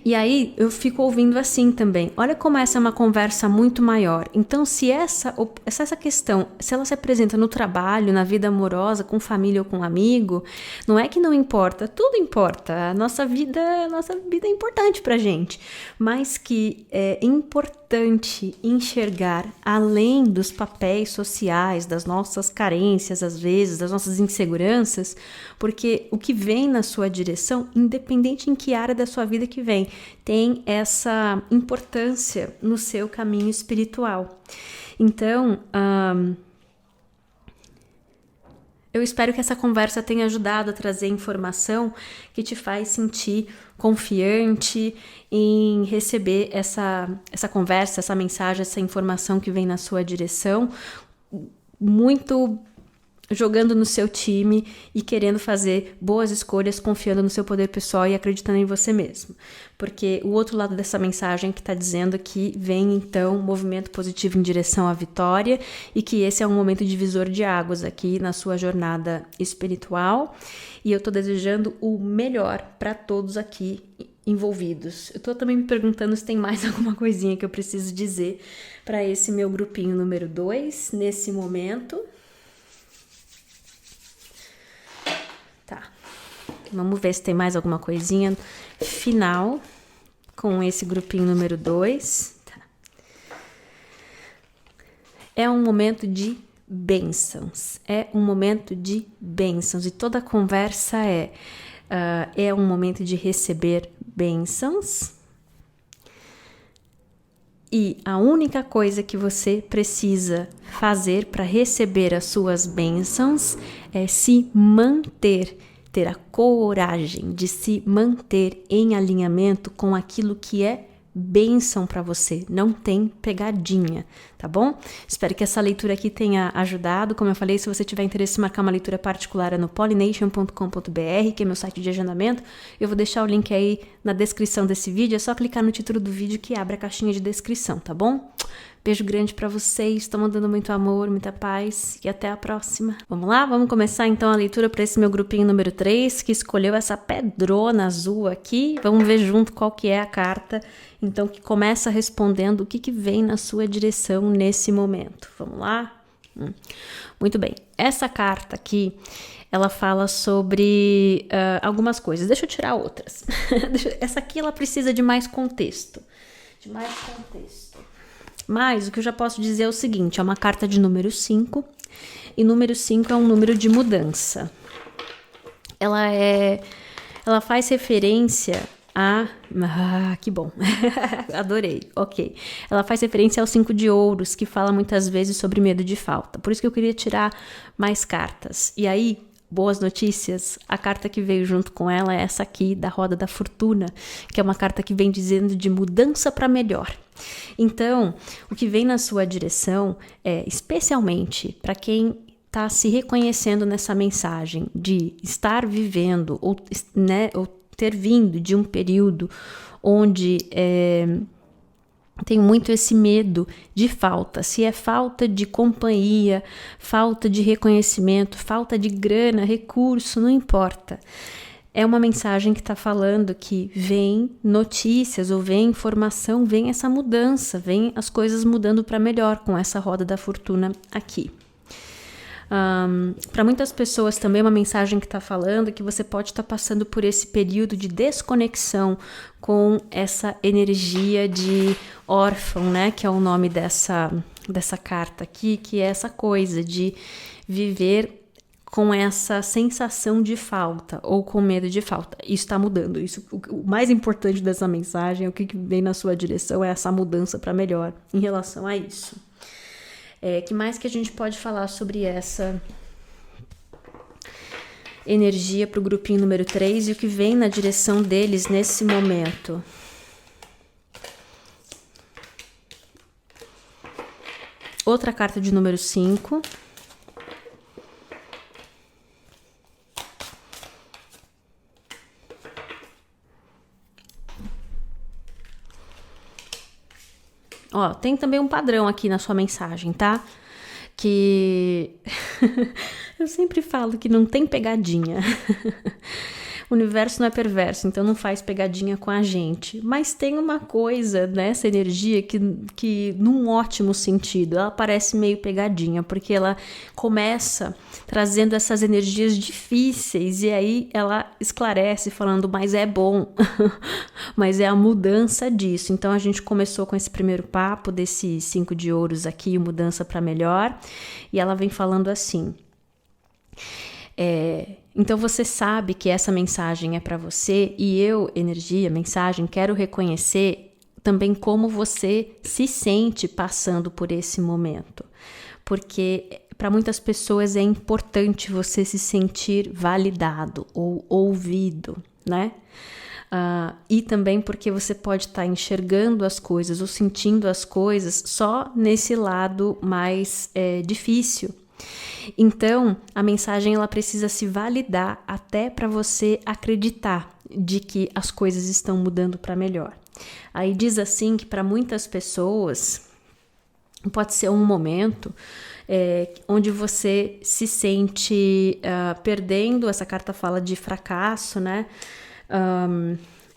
E aí eu fico ouvindo assim também. Olha como essa é uma conversa muito maior. Então, se essa questão, se ela se apresenta no trabalho, na vida amorosa, com família ou com amigo, não é que não importa, tudo importa. A nossa vida é importante pra gente. Mas que é importante enxergar além dos papéis sociais, das nossas carências, às vezes, das nossas inseguranças, porque o que vem na sua direção, independente em que área da sua vida que vem, tem essa importância no seu caminho espiritual. Então, eu espero que essa conversa tenha ajudado a trazer informação que te faz sentir confiante em receber essa conversa, essa mensagem, essa informação que vem na sua direção, muito jogando no seu time e querendo fazer boas escolhas, confiando no seu poder pessoal e acreditando em você mesmo. Porque o outro lado dessa mensagem que está dizendo que vem, então, um movimento positivo em direção à vitória e que esse é um momento divisor de águas aqui na sua jornada espiritual. E eu estou desejando o melhor para todos aqui envolvidos. Eu estou também me perguntando se tem mais alguma coisinha que eu preciso dizer para esse meu grupinho número 2, nesse momento. Tá, vamos ver se tem mais alguma coisinha final com esse grupinho número 2. Tá. É um momento de bênçãos, e toda a conversa um momento de receber bênçãos E a única coisa que você precisa fazer para receber as suas bênçãos é se manter, ter a coragem de se manter em alinhamento com aquilo que é bênção para você, não tem pegadinha, tá bom? Espero que essa leitura aqui tenha ajudado. Como eu falei, se você tiver interesse em marcar uma leitura particular é no pollination.com.br, que é meu site de agendamento. Eu vou deixar o link aí na descrição desse vídeo, é só clicar no título do vídeo que abre a caixinha de descrição, tá bom? Beijo grande pra vocês, tô mandando muito amor, muita paz e até a próxima. Vamos lá? Vamos começar então a leitura para esse meu grupinho número 3, que escolheu essa pedrona azul aqui. Vamos ver junto qual que é a carta, então, que começa respondendo o que vem na sua direção nesse momento. Vamos lá? Muito bem. Essa carta aqui, ela fala sobre algumas coisas. Deixa eu tirar outras. Essa aqui, ela precisa de mais contexto. Mas o que eu já posso dizer é o seguinte, é uma carta de número 5, e número 5 é um número de mudança. Ela faz referência a... que bom, adorei, ok. Ela faz referência ao 5 de ouros, que fala muitas vezes sobre medo de falta. Por isso que eu queria tirar mais cartas. E aí, boas notícias, a carta que veio junto com ela é essa aqui, da Roda da Fortuna, que é uma carta que vem dizendo de mudança para melhor. Então, o que vem na sua direção é, especialmente para quem está se reconhecendo nessa mensagem de estar vivendo ou ter vindo de um período onde tem muito esse medo de falta, se é falta de companhia, falta de reconhecimento, falta de grana, recurso, não importa. É uma mensagem que está falando que vem notícias ou vem informação, vem essa mudança, vem as coisas mudando para melhor com essa roda da fortuna aqui. Para muitas pessoas também é uma mensagem que está falando que você pode estar passando por esse período de desconexão com essa energia de órfão, né? Que é o nome dessa carta aqui, que é essa coisa de viver com essa sensação de falta ou com medo de falta. Isso está mudando. O mais importante dessa mensagem, o que vem na sua direção é essa mudança para melhor em relação a isso. Que mais que a gente pode falar sobre essa energia para o grupinho número 3 e o que vem na direção deles nesse momento? Outra carta de número 5. Ó, tem também um padrão aqui na sua mensagem, tá? Que eu sempre falo que não tem pegadinha. O universo não é perverso, então não faz pegadinha com a gente. Mas tem uma coisa nessa energia que num ótimo sentido, ela parece meio pegadinha, porque ela começa trazendo essas energias difíceis e aí ela esclarece falando, mas é bom, mas é a mudança disso. Então a gente começou com esse primeiro papo desse 5 de ouros aqui, mudança para melhor, e ela vem falando assim... Então você sabe que essa mensagem é para você e eu, energia, mensagem, quero reconhecer também como você se sente passando por esse momento. Porque para muitas pessoas é importante você se sentir validado ou ouvido, né? E também porque você pode estar enxergando as coisas ou sentindo as coisas só nesse lado mais difícil. Então, a mensagem ela precisa se validar até para você acreditar de que as coisas estão mudando para melhor. Aí diz assim que para muitas pessoas pode ser um momento onde você se sente perdendo, essa carta fala de fracasso, né?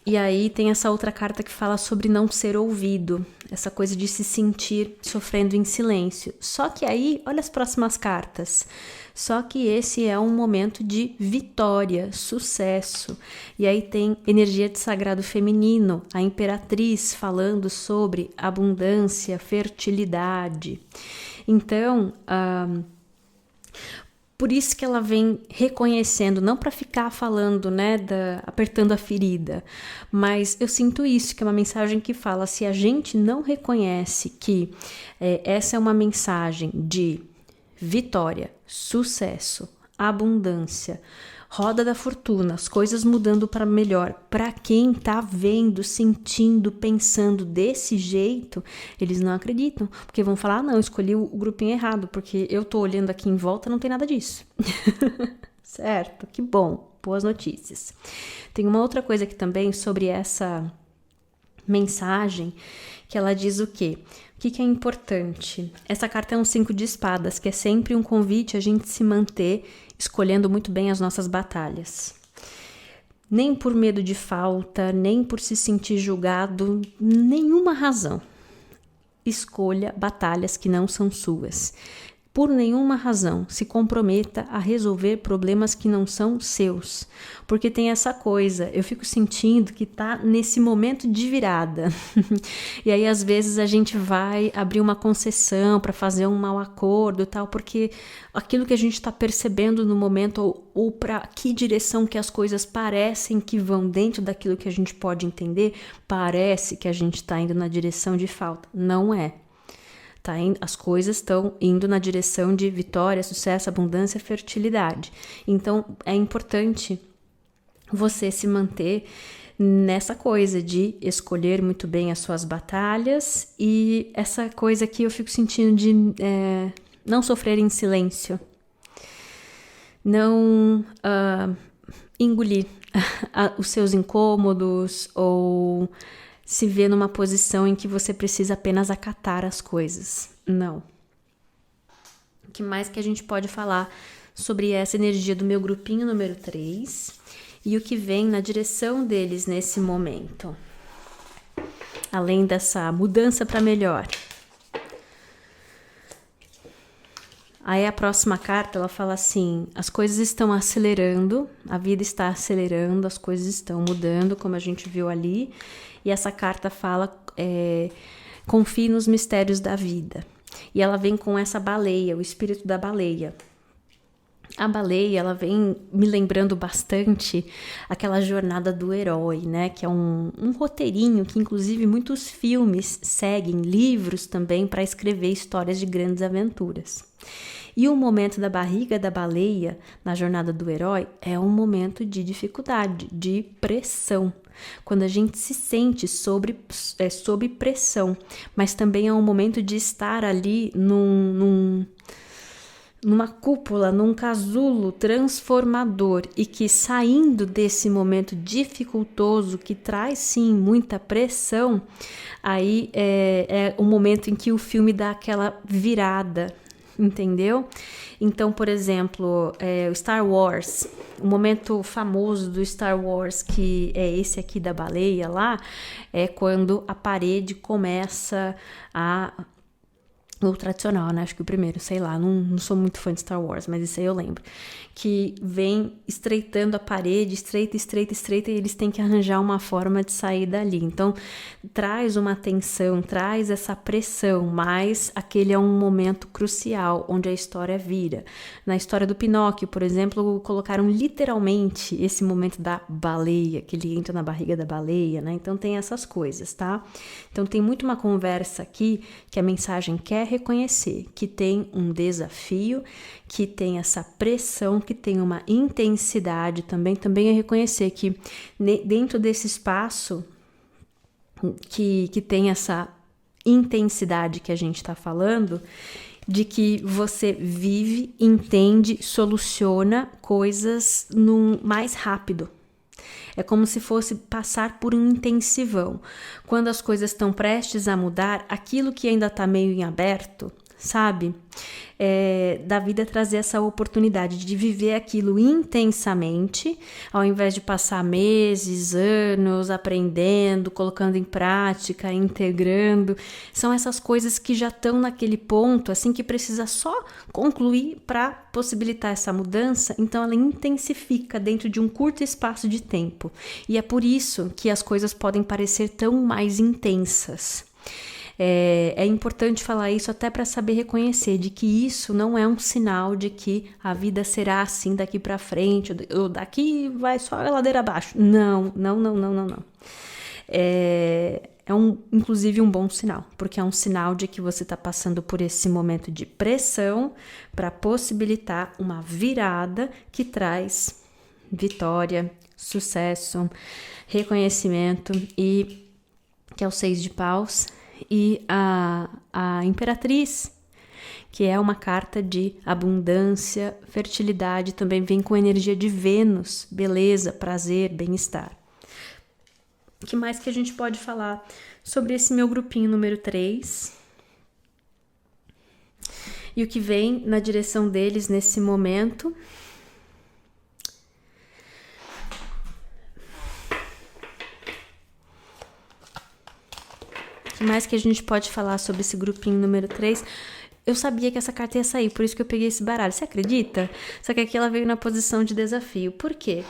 E aí tem essa outra carta que fala sobre não ser ouvido, essa coisa de se sentir sofrendo em silêncio. Só que aí, olha as próximas cartas. Só que esse é um momento de vitória, sucesso. E aí tem energia de sagrado feminino, a imperatriz falando sobre abundância, fertilidade. Então, Por isso que ela vem reconhecendo, não para ficar falando, né, apertando a ferida, mas eu sinto isso, que é uma mensagem que fala, se a gente não reconhece que essa é uma mensagem de vitória, sucesso, abundância, roda da fortuna, as coisas mudando para melhor. Para quem tá vendo, sentindo, pensando desse jeito, eles não acreditam, porque vão falar, não, escolhi o grupinho errado, porque eu tô olhando aqui em volta, não tem nada disso. Certo? Que bom, boas notícias. Tem uma outra coisa aqui também sobre essa mensagem, que ela diz o quê? O que é importante? Essa carta é um 5 de espadas, que é sempre um convite a gente se manter escolhendo muito bem as nossas batalhas. Nem por medo de falta, nem por se sentir julgado, nenhuma razão. Escolha batalhas que não são suas. Por nenhuma razão, se comprometa a resolver problemas que não são seus. Porque tem essa coisa, eu fico sentindo que tá nesse momento de virada. E aí, às vezes, a gente vai abrir uma concessão para fazer um mau acordo e tal, porque aquilo que a gente está percebendo no momento, ou para que direção que as coisas parecem que vão dentro daquilo que a gente pode entender, parece que a gente está indo na direção de falta. Não é. As coisas estão indo na direção de vitória, sucesso, abundância, fertilidade. Então, é importante você se manter nessa coisa de escolher muito bem as suas batalhas e essa coisa que eu fico sentindo de não sofrer em silêncio, não engolir os seus incômodos ou se vê numa posição em que você precisa apenas acatar as coisas. Não. O que mais que a gente pode falar sobre essa energia do meu grupinho número 3 e o que vem na direção deles nesse momento? Além dessa mudança para melhor. Aí a próxima carta, ela fala assim, as coisas estão acelerando, a vida está acelerando, as coisas estão mudando, como a gente viu ali. E essa carta fala, confie nos mistérios da vida. E ela vem com essa baleia, o espírito da baleia. A baleia, ela vem me lembrando bastante aquela jornada do herói, né? Que é um roteirinho que, inclusive, muitos filmes seguem, livros também, para escrever histórias de grandes aventuras. E o momento da barriga da baleia, na jornada do herói, é um momento de dificuldade, de pressão. Quando a gente se sente sob pressão, mas também é um momento de estar ali numa cúpula, num casulo transformador e que saindo desse momento dificultoso que traz sim muita pressão, aí é o momento em que o filme dá aquela virada, entendeu? Então, por exemplo, o Star Wars, o momento famoso do Star Wars, que é esse aqui da baleia lá, é quando a parede começa o tradicional, né? Acho que o primeiro, sei lá, não sou muito fã de Star Wars, mas isso aí eu lembro. Que vem estreitando a parede, estreita, e eles têm que arranjar uma forma de sair dali. Então, traz uma tensão, traz essa pressão, mas aquele é um momento crucial, onde a história vira. Na história do Pinóquio, por exemplo, colocaram literalmente esse momento da baleia, que ele entra na barriga da baleia, né? Então, tem essas coisas, tá? Então, tem muito uma conversa aqui que a mensagem quer reconhecer, que tem um desafio, que tem essa pressão, que tem uma intensidade também é reconhecer que dentro desse espaço que tem essa intensidade que a gente está falando, de que você vive, entende, soluciona coisas mais rápido. É como se fosse passar por um intensivão. Quando as coisas estão prestes a mudar, aquilo que ainda está meio em aberto, sabe? Da vida trazer essa oportunidade de viver aquilo intensamente, ao invés de passar meses, anos aprendendo, colocando em prática, integrando. São essas coisas que já estão naquele ponto, assim, que precisa só concluir para possibilitar essa mudança. Então ela intensifica dentro de um curto espaço de tempo. E é por isso que as coisas podem parecer tão mais intensas. É importante falar isso até para saber reconhecer de que isso não é um sinal de que a vida será assim daqui para frente, ou daqui vai só a ladeira abaixo. Não. Inclusive um bom sinal, porque é um sinal de que você está passando por esse momento de pressão para possibilitar uma virada que traz vitória, sucesso, reconhecimento, e que é o 6 de paus, e a imperatriz, que é uma carta de abundância, fertilidade, também vem com energia de Vênus, beleza, prazer, bem-estar. O que mais que a gente pode falar sobre esse meu grupinho número 3? E o que vem na direção deles nesse momento? O que mais que a gente pode falar sobre esse grupinho número 3? Eu sabia que essa carta ia sair, por isso que eu peguei esse baralho. Você acredita? Só que aqui ela veio na posição de desafio. Por quê?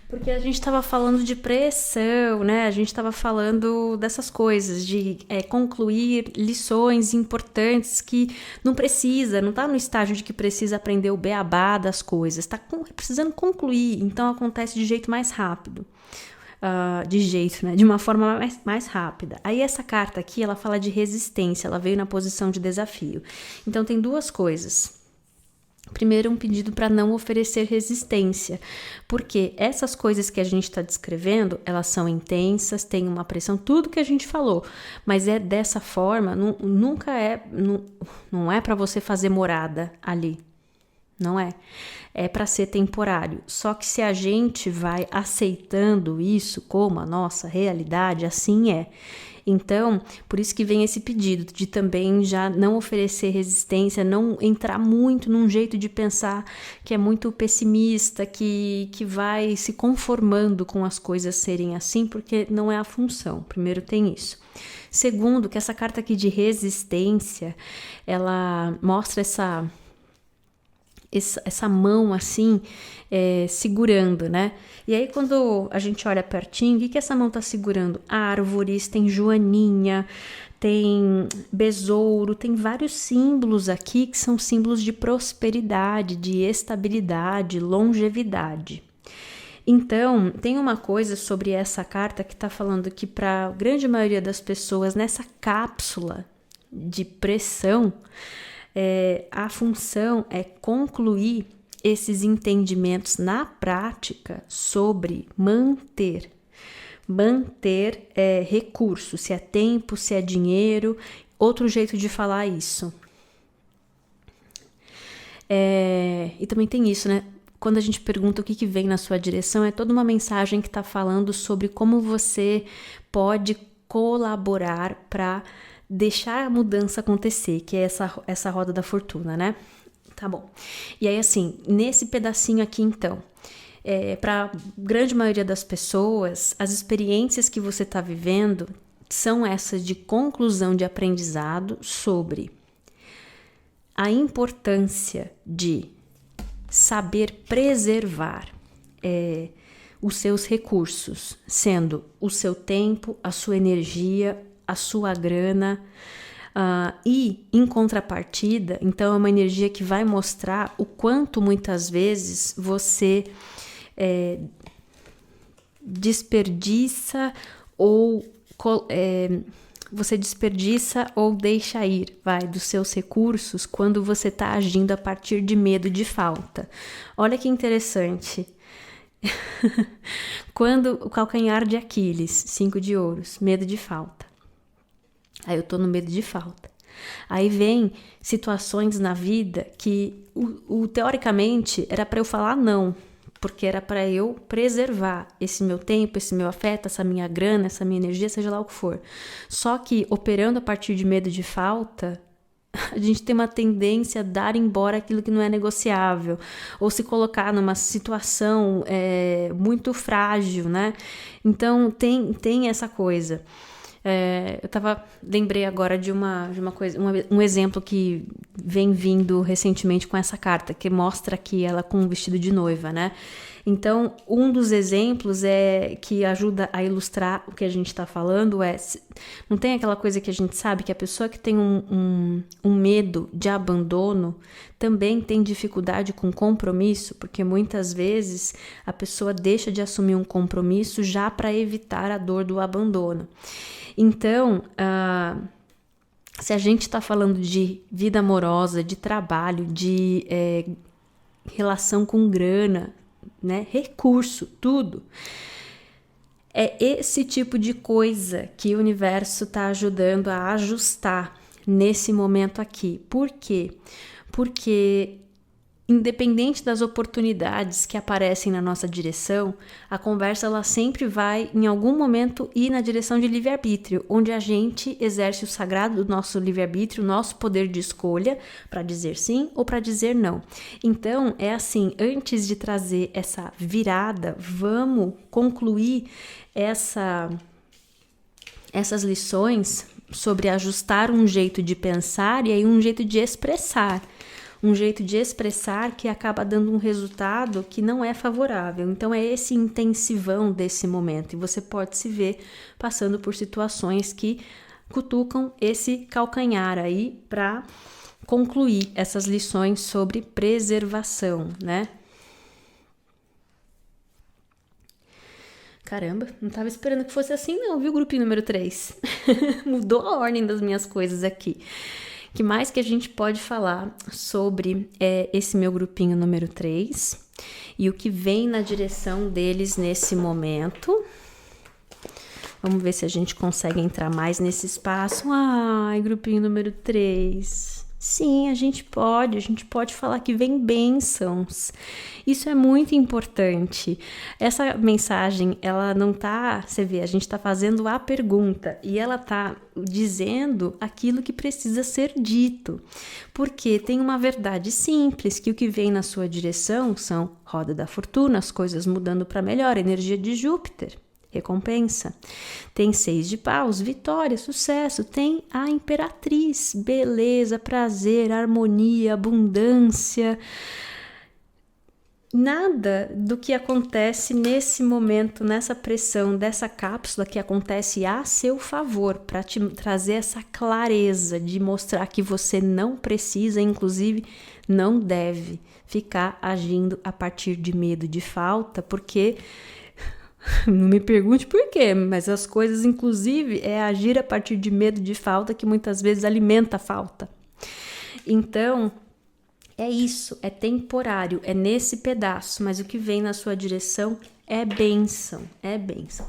Porque a gente estava falando de pressão, né? A gente estava falando dessas coisas, de concluir lições importantes que não tá no estágio de que precisa aprender o beabá das coisas, tá precisando concluir, então acontece de jeito mais rápido. De uma forma mais rápida. Aí essa carta aqui, ela fala de resistência, ela veio na posição de desafio. Então tem duas coisas. Primeiro, um pedido para não oferecer resistência, porque essas coisas que a gente está descrevendo, elas são intensas, tem uma pressão, tudo que a gente falou, mas é dessa forma, não é para você fazer morada ali, não é. É para ser temporário. Só que se a gente vai aceitando isso como a nossa realidade, assim é. Então, por isso que vem esse pedido de também já não oferecer resistência, não entrar muito num jeito de pensar que é muito pessimista, que vai se conformando com as coisas serem assim, porque não é a função. Primeiro tem isso. Segundo, que essa carta aqui de resistência, ela mostra essa mão assim, segurando, né? E aí quando a gente olha pertinho, o que essa mão tá segurando? Árvores, tem joaninha, tem besouro, tem vários símbolos aqui que são símbolos de prosperidade, de estabilidade, longevidade. Então, tem uma coisa sobre essa carta que tá falando que para a grande maioria das pessoas nessa cápsula de pressão, a função é concluir esses entendimentos na prática sobre manter recurso, se é tempo, se é dinheiro, outro jeito de falar isso. E também tem isso, né? Quando a gente pergunta o que vem na sua direção, é toda uma mensagem que está falando sobre como você pode colaborar para deixar a mudança acontecer, que é essa roda da fortuna, né? Tá bom. E aí, assim, nesse pedacinho aqui, então, para a grande maioria das pessoas, as experiências que você está vivendo são essas de conclusão de aprendizado sobre a importância de saber preservar os seus recursos, sendo o seu tempo, a sua energia, a sua grana, e em contrapartida, então é uma energia que vai mostrar o quanto muitas vezes você desperdiça ou deixa ir, dos seus recursos quando você está agindo a partir de medo de falta. Olha que interessante. Quando o calcanhar de Aquiles, 5 de ouros, medo de falta. Aí eu tô no medo de falta. Aí vem situações na vida que teoricamente era para eu falar não, porque era para eu preservar esse meu tempo, esse meu afeto, essa minha grana, essa minha energia, seja lá o que for. Só que operando a partir de medo de falta, a gente tem uma tendência a dar embora aquilo que não é negociável, ou se colocar numa situação muito frágil, né? Então tem essa coisa. Lembrei agora de uma coisa, um exemplo que vem vindo recentemente com essa carta, que mostra aqui ela com um vestido de noiva, né? Então, um dos exemplos que ajuda a ilustrar o que a gente está falando não tem aquela coisa que a gente sabe que a pessoa que tem um medo de abandono também tem dificuldade com compromisso, porque muitas vezes a pessoa deixa de assumir um compromisso já para evitar a dor do abandono. Então, se a gente está falando de vida amorosa, de trabalho, de relação com grana, né, recurso, tudo, é esse tipo de coisa que o universo está ajudando a ajustar nesse momento aqui. Por quê? Porque independente das oportunidades que aparecem na nossa direção, a conversa ela sempre vai, em algum momento, ir na direção de livre-arbítrio, onde a gente exerce o sagrado do nosso livre-arbítrio, o nosso poder de escolha, para dizer sim ou para dizer não. Então, é assim, antes de trazer essa virada, vamos concluir essas lições sobre ajustar um jeito de pensar e aí um jeito de expressar. Um jeito de expressar que acaba dando um resultado que não é favorável. Então, é esse intensivão desse momento. E você pode se ver passando por situações que cutucam esse calcanhar aí para concluir essas lições sobre preservação, né? Caramba, não estava esperando que fosse assim não, viu, grupinho número 3? Mudou a ordem das minhas coisas aqui. O que mais que a gente pode falar sobre esse meu grupinho número 3 e o que vem na direção deles nesse momento. Vamos ver se a gente consegue entrar mais nesse espaço. Ai, grupinho número 3. Sim, a gente pode falar que vem bênçãos. Isso é muito importante. Essa mensagem, ela não tá, você vê, a gente tá fazendo a pergunta e ela tá dizendo aquilo que precisa ser dito. Porque tem uma verdade simples, que o que vem na sua direção são roda da fortuna, as coisas mudando para melhor, energia de Júpiter. Recompensa. Tem 6 de paus, vitória, sucesso. Tem a imperatriz, beleza, prazer, harmonia, abundância. Nada do que acontece nesse momento, nessa pressão dessa cápsula que acontece a seu favor, para te trazer essa clareza de mostrar que você não precisa, inclusive não deve ficar agindo a partir de medo de falta, porque não me pergunte por quê, mas as coisas, inclusive, é agir a partir de medo de falta que muitas vezes alimenta a falta. Então, é isso, é temporário, é nesse pedaço, mas o que vem na sua direção é bênção,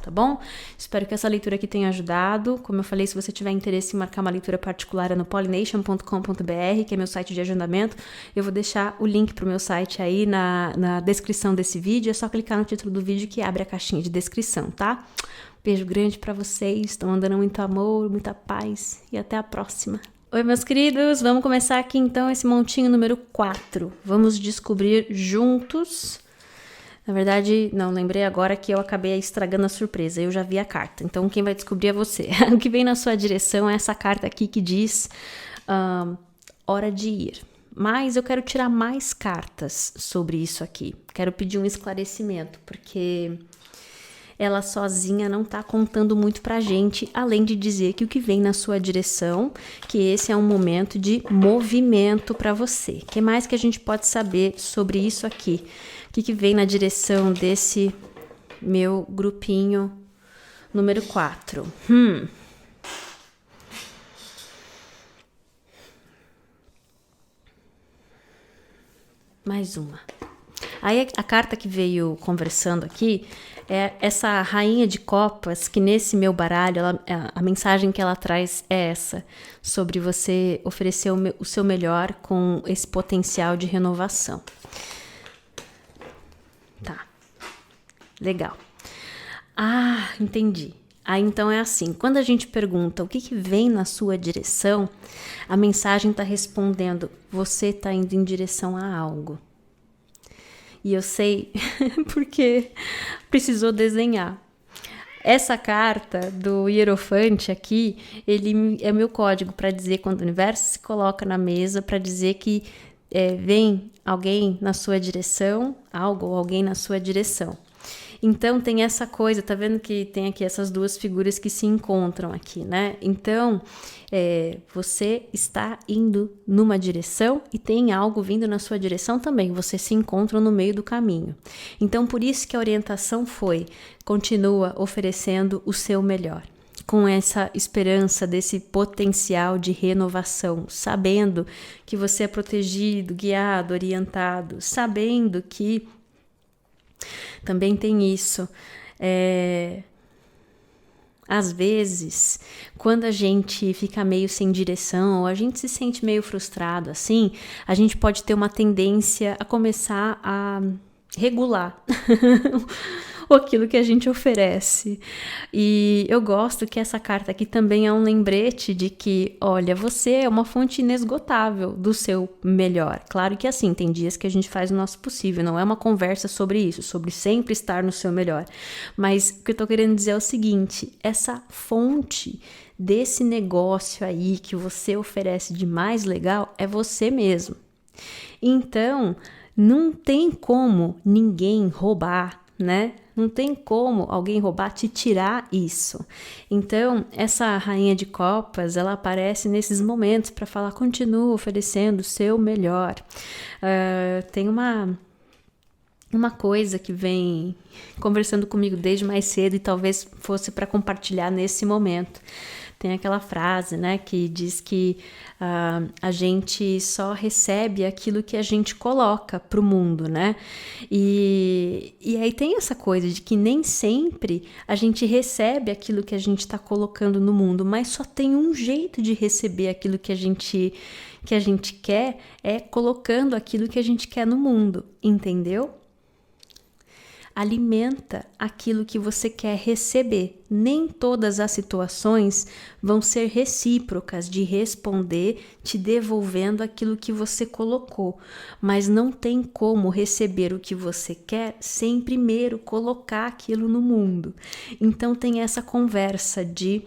tá bom? Espero que essa leitura aqui tenha ajudado. Como eu falei, se você tiver interesse em marcar uma leitura particular é no pollination.com.br, que é meu site de agendamento. Eu vou deixar o link pro meu site aí na descrição desse vídeo. É só clicar no título do vídeo que abre a caixinha de descrição, tá? Beijo grande pra vocês, estão mandando muito amor, muita paz e até a próxima. Oi, meus queridos, vamos começar aqui então esse montinho número 4. Vamos descobrir juntos. Na verdade, não, lembrei agora que eu acabei estragando a surpresa, eu já vi a carta, então quem vai descobrir é você. O que vem na sua direção é essa carta aqui que diz hora de ir. Mas eu quero tirar mais cartas sobre isso aqui, quero pedir um esclarecimento, porque ela sozinha não tá contando muito pra gente, além de dizer que o que vem na sua direção, que esse é um momento de movimento para você. O que mais que a gente pode saber sobre isso aqui? O que vem na direção desse meu grupinho número 4? Mais uma. Aí a carta que veio conversando aqui é essa rainha de copas, que nesse meu baralho, a mensagem que ela traz é essa, sobre você oferecer o seu melhor com esse potencial de renovação. Tá, legal. Ah, entendi. Aí então é assim, quando a gente pergunta o que vem na sua direção, a mensagem está respondendo, você está indo em direção a algo. E eu sei porque precisou desenhar. Essa carta do Hierofante aqui, ele é o meu código para dizer quando o universo se coloca na mesa, para dizer que vem alguém na sua direção, algo ou alguém na sua direção. Então tem essa coisa, tá vendo que tem aqui essas duas figuras que se encontram aqui, né? Então você está indo numa direção e tem algo vindo na sua direção também, vocês se encontram no meio do caminho. Então por isso que a orientação foi, continua oferecendo o seu melhor, com essa esperança desse potencial de renovação, sabendo que você é protegido, guiado, orientado, sabendo que também tem isso. Às vezes, quando a gente fica meio sem direção, ou a gente se sente meio frustrado assim, a gente pode ter uma tendência a começar a regular aquilo que a gente oferece. E eu gosto que essa carta aqui também é um lembrete de que, olha, você é uma fonte inesgotável do seu melhor. Claro que assim, tem dias que a gente faz o nosso possível, não é uma conversa sobre isso, sobre sempre estar no seu melhor. Mas o que eu tô querendo dizer é o seguinte, essa fonte desse negócio aí que você oferece de mais legal é você mesmo. Então, não tem como ninguém roubar, né? Não tem como alguém roubar, te tirar isso. Então, essa rainha de copas, ela aparece nesses momentos para falar, continua oferecendo o seu melhor. Tem uma coisa que vem conversando comigo desde mais cedo e talvez fosse para compartilhar nesse momento. Tem aquela frase, né, que diz que a gente só recebe aquilo que a gente coloca para o mundo, né? E aí tem essa coisa de que nem sempre a gente recebe aquilo que a gente está colocando no mundo, mas só tem um jeito de receber aquilo que a gente quer, é colocando aquilo que a gente quer no mundo, entendeu? Alimenta aquilo que você quer receber. Nem todas as situações vão ser recíprocas de responder te devolvendo aquilo que você colocou, mas não tem como receber o que você quer sem primeiro colocar aquilo no mundo. Então tem essa conversa de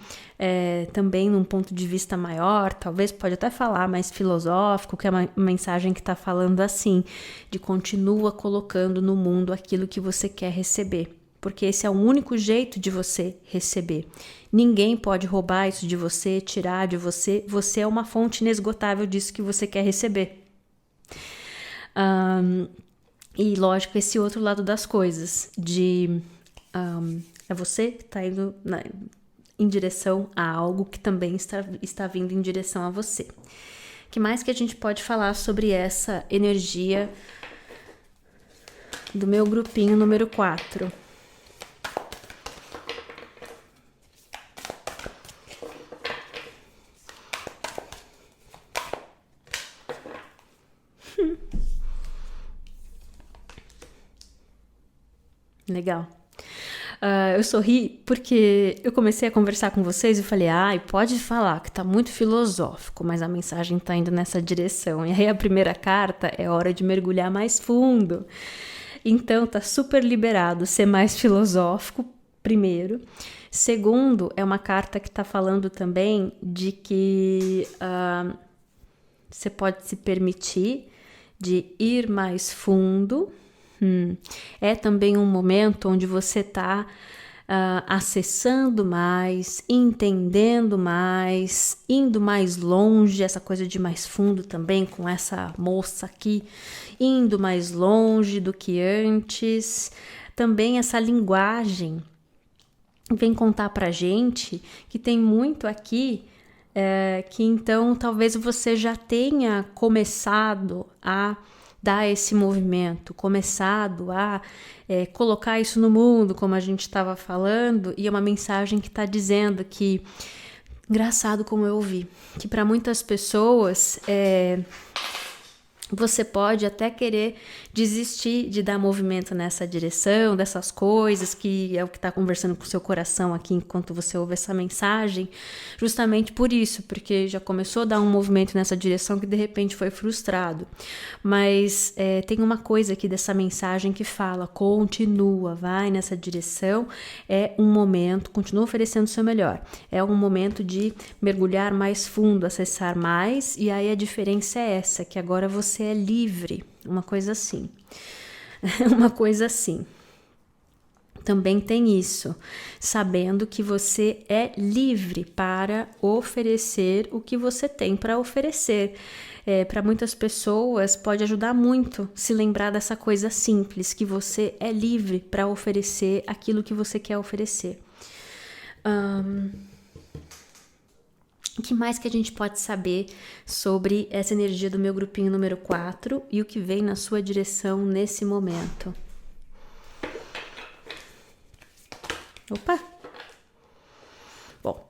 também num ponto de vista maior, talvez pode até falar mais filosófico, que é uma mensagem que está falando assim, de continua colocando no mundo aquilo que você quer receber, porque esse é o único jeito de você receber. Ninguém pode roubar isso de você, tirar de você, você é uma fonte inesgotável disso que você quer receber. E lógico, esse outro lado das coisas, é você que está indo em direção a algo que também está vindo em direção a você. O que mais que a gente pode falar sobre essa energia do meu grupinho número 4? Legal. Eu sorri porque eu comecei a conversar com vocês e falei, pode falar que tá muito filosófico, mas a mensagem tá indo nessa direção. E aí a primeira carta é hora de mergulhar mais fundo. Então tá super liberado ser mais filosófico, primeiro. Segundo, é uma carta que tá falando também de que você pode se permitir de ir mais fundo. É também um momento onde você está acessando mais, entendendo mais, indo mais longe, essa coisa de mais fundo também com essa moça aqui, indo mais longe do que antes. Também essa linguagem vem contar pra gente que tem muito aqui que então talvez você já tenha começado a dar esse movimento, começado a colocar isso no mundo, como a gente estava falando, e é uma mensagem que está dizendo que, engraçado como eu ouvi, que para muitas pessoas você pode até querer desistir de dar movimento nessa direção, dessas coisas, que é o que está conversando com o seu coração aqui enquanto você ouve essa mensagem, justamente por isso, porque já começou a dar um movimento nessa direção que de repente foi frustrado. Mas tem uma coisa aqui dessa mensagem que fala, continua, vai nessa direção, é um momento, continua oferecendo o seu melhor, é um momento de mergulhar mais fundo, acessar mais, e aí a diferença é essa, que agora você é livre, uma coisa assim, uma coisa assim. Também tem isso, sabendo que você é livre para oferecer o que você tem para oferecer. Para muitas pessoas pode ajudar muito se lembrar dessa coisa simples, que você é livre para oferecer aquilo que você quer oferecer. O que mais que a gente pode saber sobre essa energia do meu grupinho número 4 e o que vem na sua direção nesse momento? Opa! Bom,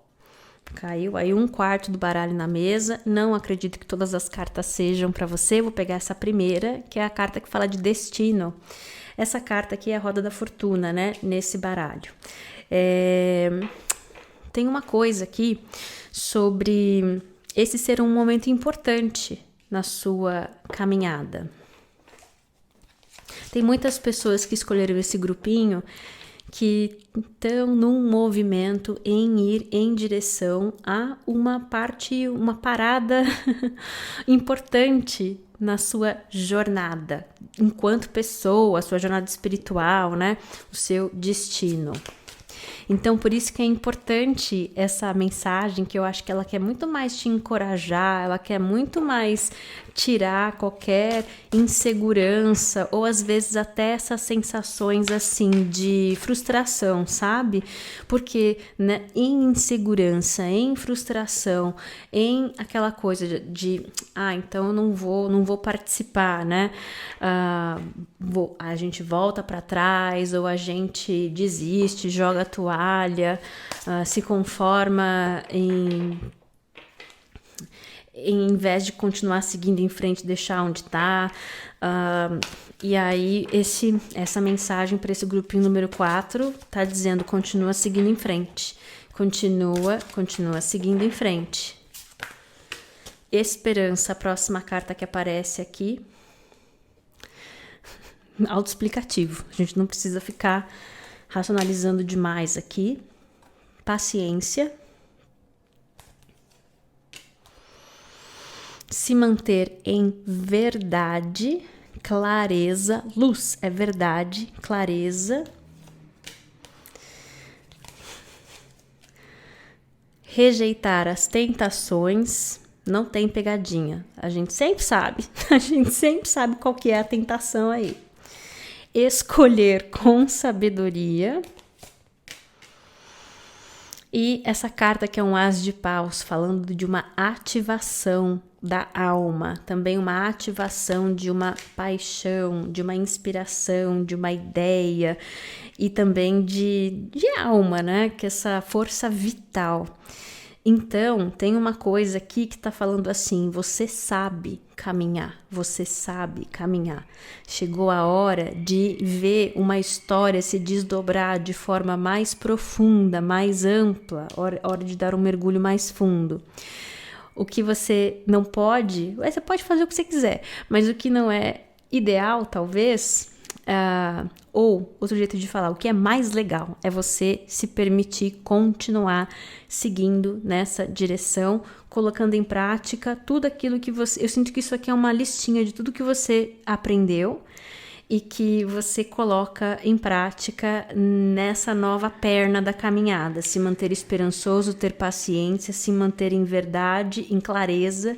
caiu aí 1/4 do baralho na mesa. Não acredito que todas as cartas sejam para você. Vou pegar essa primeira, que é a carta que fala de destino. Essa carta aqui é a roda da fortuna, né? Nesse baralho. Tem uma coisa aqui sobre esse ser um momento importante na sua caminhada. Tem muitas pessoas que escolheram esse grupinho que estão num movimento em ir em direção a uma parada importante na sua jornada, enquanto pessoa, a sua jornada espiritual, né? O seu destino. Então, por isso que é importante essa mensagem, que eu acho que ela quer muito mais te encorajar, ela quer muito mais tirar qualquer insegurança, ou às vezes até essas sensações assim de frustração, sabe? Porque né, em insegurança, em frustração, em aquela coisa de então eu não vou participar, né? A gente volta para trás, ou a gente desiste, joga a toalha, se conforma em vez de continuar seguindo em frente, deixar onde está. E aí essa mensagem para esse grupinho número 4 tá dizendo: continua seguindo em frente, continua seguindo em frente. Esperança, a próxima carta que aparece aqui, autoexplicativo, a gente não precisa ficar racionalizando demais aqui. Paciência. Se manter em verdade, clareza, luz é verdade, clareza. Rejeitar as tentações, não tem pegadinha. A gente sempre sabe qual que é a tentação aí. Escolher com sabedoria. E essa carta que é um As de Paus, falando de uma ativação da alma, também uma ativação de uma paixão, de uma inspiração, de uma ideia e também de alma, né? Que é essa força vital. Então, tem uma coisa aqui que tá falando assim: você sabe caminhar, você sabe caminhar. Chegou a hora de ver uma história se desdobrar de forma mais profunda, mais ampla, hora de dar um mergulho mais fundo. O que você não pode, você pode fazer o que você quiser, mas o que não é ideal, talvez, ou outro jeito de falar, o que é mais legal é você se permitir continuar seguindo nessa direção, colocando em prática tudo aquilo que você... Eu sinto que isso aqui é uma listinha de tudo que você aprendeu e que você coloca em prática nessa nova perna da caminhada. Se manter esperançoso, ter paciência, se manter em verdade, em clareza,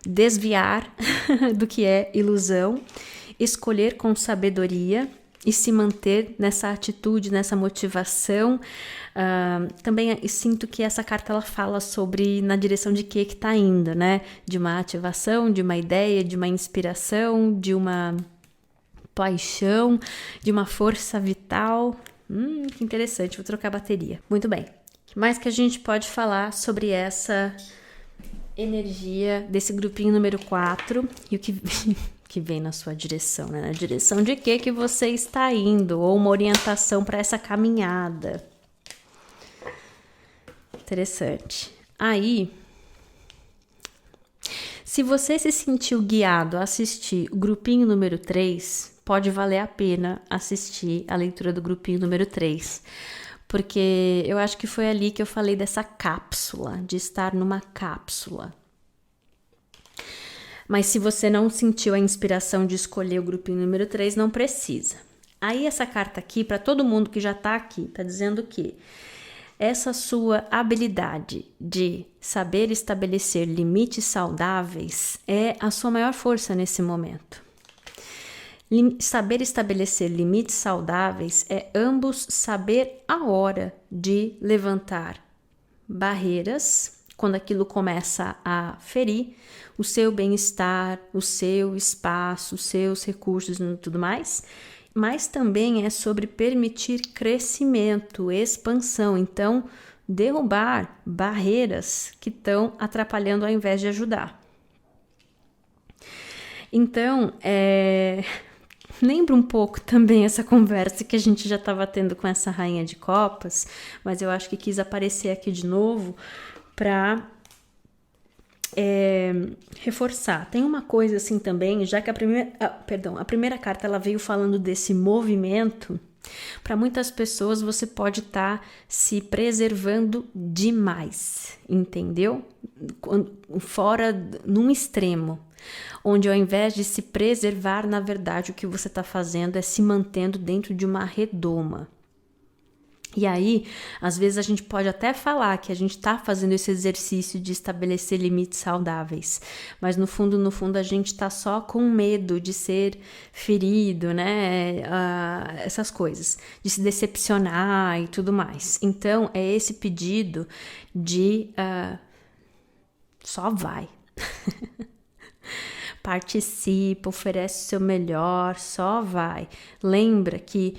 desviar do que é ilusão, escolher com sabedoria e se manter nessa atitude, nessa motivação. Também sinto que essa carta ela fala sobre na direção de que está indo, né? De uma ativação, de uma ideia, de uma inspiração, de uma paixão, de uma força vital. Que interessante, vou trocar a bateria. Muito bem. O que mais que a gente pode falar sobre essa energia desse grupinho número 4 e o que que vem na sua direção, né? Na direção de que você está indo, ou uma orientação para essa caminhada. Interessante. Aí, se você se sentiu guiado a assistir o grupinho número 3, pode valer a pena assistir a leitura do grupinho número 3. Porque eu acho que foi ali que eu falei dessa cápsula, de estar numa cápsula. Mas se você não sentiu a inspiração de escolher o grupinho número 3, não precisa. Aí essa carta aqui, para todo mundo que já está aqui, está dizendo que essa sua habilidade de saber estabelecer limites saudáveis é a sua maior força nesse momento. Saber estabelecer limites saudáveis é ambos saber a hora de levantar barreiras quando aquilo começa a ferir o seu bem-estar, o seu espaço, os seus recursos e tudo mais, mas também é sobre permitir crescimento, expansão. Então, derrubar barreiras que estão atrapalhando ao invés de ajudar. Então, lembra um pouco também essa conversa que a gente já estava tendo com essa rainha de copas, mas eu acho que quis aparecer aqui de novo para reforçar. Tem uma coisa assim também, já que a primeira carta ela veio falando desse movimento. Para muitas pessoas você pode estar se preservando demais, entendeu? Fora, num extremo, onde ao invés de se preservar, na verdade o que você está fazendo é se mantendo dentro de uma redoma. E aí, às vezes a gente pode até falar que a gente está fazendo esse exercício de estabelecer limites saudáveis, mas no fundo a gente está só com medo de ser ferido, né? Essas coisas, de se decepcionar e tudo mais. Então, é esse pedido de só vai. Participa, oferece o seu melhor, só vai. Lembra que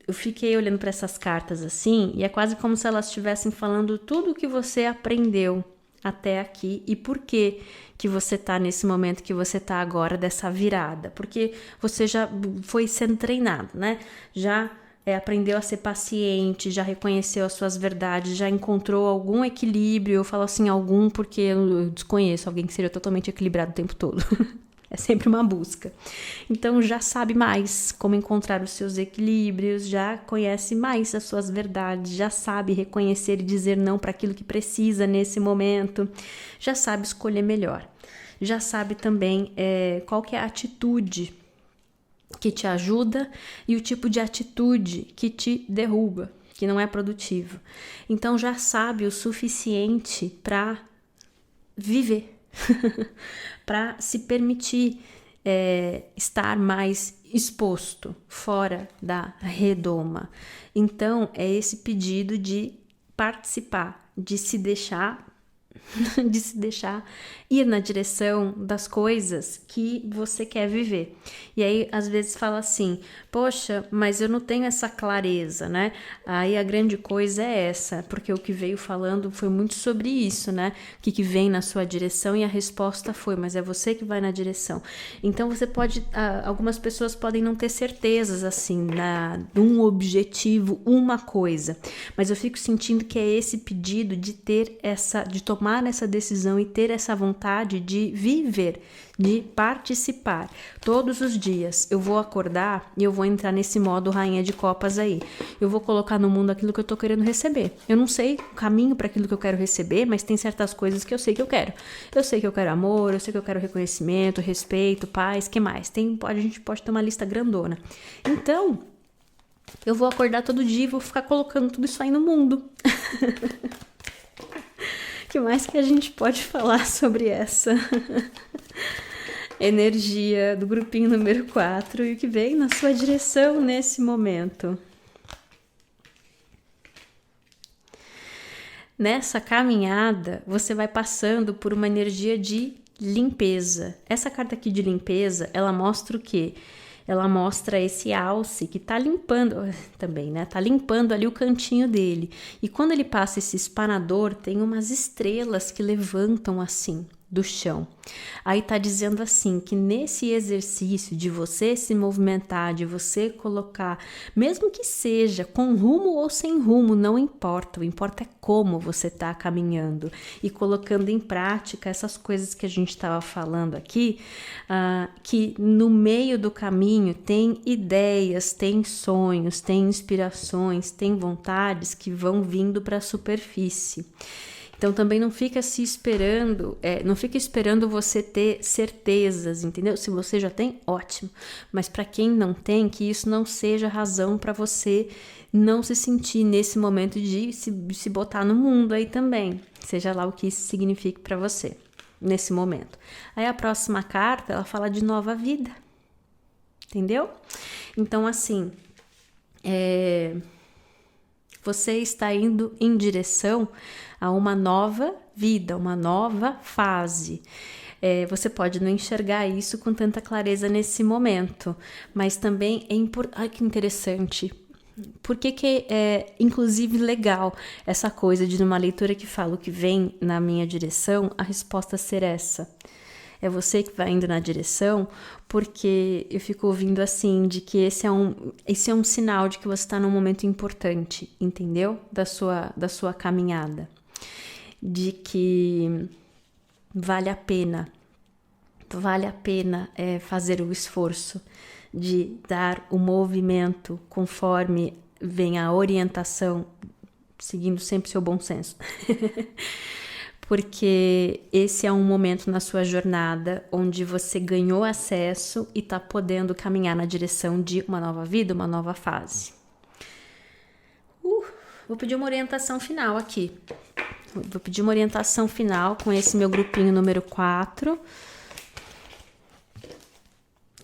eu fiquei olhando para essas cartas assim, e é quase como se elas estivessem falando tudo o que você aprendeu até aqui e por que você está nesse momento que você está agora dessa virada. Porque você já foi sendo treinado, né? Já aprendeu a ser paciente, já reconheceu as suas verdades, já encontrou algum equilíbrio. Eu falo assim algum porque eu desconheço alguém que seja totalmente equilibrado o tempo todo. É sempre uma busca. Então já sabe mais como encontrar os seus equilíbrios, já conhece mais as suas verdades, já sabe reconhecer e dizer não para aquilo que precisa nesse momento, já sabe escolher melhor. Já sabe também qual que é a atitude que te ajuda e o tipo de atitude que te derruba, que não é produtivo. Então já sabe o suficiente para viver. Para se permitir estar mais exposto, fora da redoma. Então, é esse pedido de participar, de se deixar ir na direção das coisas que você quer viver. E aí, às vezes, fala assim, poxa, mas eu não tenho essa clareza, né? Aí a grande coisa é essa, porque o que veio falando foi muito sobre isso, né? O que vem na sua direção e a resposta foi, mas é você que vai na direção. Então, você pode, algumas pessoas podem não ter certezas, assim, de um objetivo, uma coisa, mas eu fico sentindo que é esse pedido de de tomar essa decisão e ter essa vontade de viver, de participar. Todos os dias eu vou acordar e eu vou entrar nesse modo rainha de copas aí. Eu vou colocar no mundo aquilo que eu tô querendo receber. Eu não sei o caminho para aquilo que eu quero receber, mas tem certas coisas que eu sei que eu quero. Eu sei que eu quero amor, eu sei que eu quero reconhecimento, respeito, paz, que mais? A gente pode ter uma lista grandona. Então, eu vou acordar todo dia e vou ficar colocando tudo isso aí no mundo. Que mais que a gente pode falar sobre essa energia do grupinho número 4 e o que vem na sua direção nesse momento? Nessa caminhada, você vai passando por uma energia de limpeza. Essa carta aqui de limpeza, ela mostra o quê? Ela mostra esse alce que tá limpando também, né? Tá limpando ali o cantinho dele. E quando ele passa esse espanador, tem umas estrelas que levantam assim. do chão. Aí tá dizendo assim, que nesse exercício de você se movimentar, de você colocar, mesmo que seja com rumo ou sem rumo, não importa, o importa é como você tá caminhando e colocando em prática essas coisas que a gente estava falando aqui, que no meio do caminho tem ideias, tem sonhos, tem inspirações, tem vontades que vão vindo para a superfície. Então também não fica se esperando, não fica esperando você ter certezas, entendeu? Se você já tem, ótimo. Mas para quem não tem, que isso não seja razão para você não se sentir nesse momento de se botar no mundo aí também. Seja lá o que isso signifique para você nesse momento. Aí a próxima carta, ela fala de nova vida. Entendeu? Então assim, você está indo em direção a uma nova vida, uma nova fase. Você pode não enxergar isso com tanta clareza nesse momento, mas também é importante. Ai, que interessante. Por que é, inclusive, legal essa coisa de numa leitura que fala o que vem na minha direção, a resposta ser essa? É você que vai indo na direção, porque eu fico ouvindo assim, de que esse é um sinal de que você está num momento importante, entendeu? Da sua caminhada. De que vale a pena fazer o esforço de dar o movimento conforme vem a orientação, seguindo sempre seu bom senso. Porque esse é um momento na sua jornada onde você ganhou acesso e está podendo caminhar na direção de uma nova vida, uma nova fase. Vou pedir uma orientação final aqui. Vou pedir uma orientação final com esse meu grupinho número 4.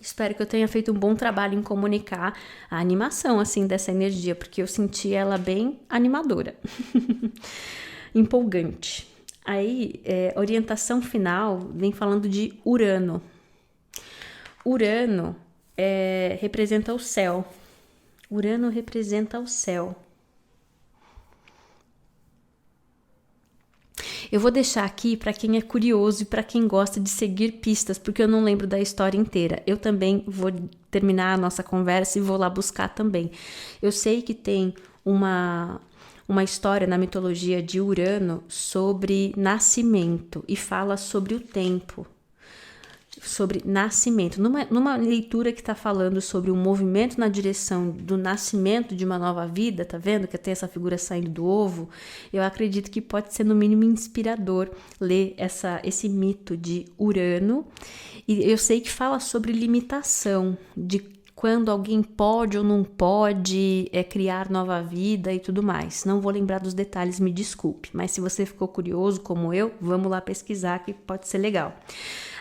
Espero que eu tenha feito um bom trabalho em comunicar a animação assim dessa energia, porque eu senti ela bem animadora, empolgante. Aí, orientação final vem falando de Urano. Urano representa o céu. Urano representa o céu. Eu vou deixar aqui para quem é curioso e para quem gosta de seguir pistas, porque eu não lembro da história inteira. Eu também vou terminar a nossa conversa e vou lá buscar também. Eu sei que tem uma história na mitologia de Urano sobre nascimento e fala sobre o tempo, sobre nascimento. Numa leitura que está falando sobre um movimento na direção do nascimento de uma nova vida, tá vendo que tem essa figura saindo do ovo? Eu acredito que pode ser no mínimo inspirador ler esse mito de Urano. E eu sei que fala sobre limitação, de quando alguém pode ou não pode criar nova vida e tudo mais. Não vou lembrar dos detalhes, me desculpe. Mas se você ficou curioso como eu, vamos lá pesquisar que pode ser legal.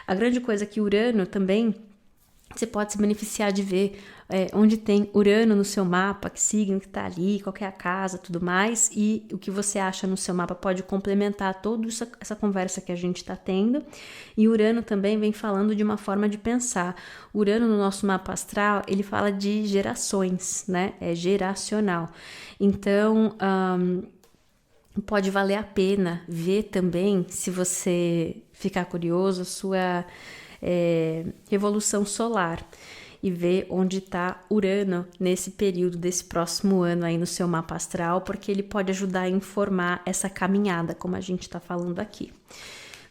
A grande coisa é que Urano também, você pode se beneficiar de ver onde tem Urano no seu mapa, que signo que está ali, qual que é a casa, tudo mais, e o que você acha no seu mapa pode complementar toda essa conversa que a gente está tendo. E Urano também vem falando de uma forma de pensar. Urano no nosso mapa astral, ele fala de gerações, né? É geracional. Então, pode valer a pena ver também, se você ficar curioso, a sua revolução solar e ver onde está Urano nesse período desse próximo ano aí no seu mapa astral, porque ele pode ajudar a informar essa caminhada, como a gente está falando aqui.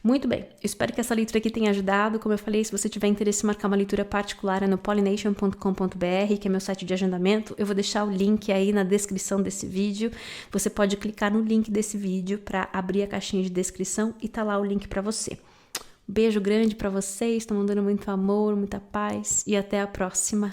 Muito bem, eu espero que essa leitura aqui tenha ajudado. Como eu falei, se você tiver interesse em marcar uma leitura particular, é no pollination.com.br, que é meu site de agendamento. Eu vou deixar o link aí na descrição desse vídeo. Você pode clicar no link desse vídeo para abrir a caixinha de descrição e tá lá o link para você. Beijo grande para vocês, estou mandando muito amor, muita paz e até a próxima.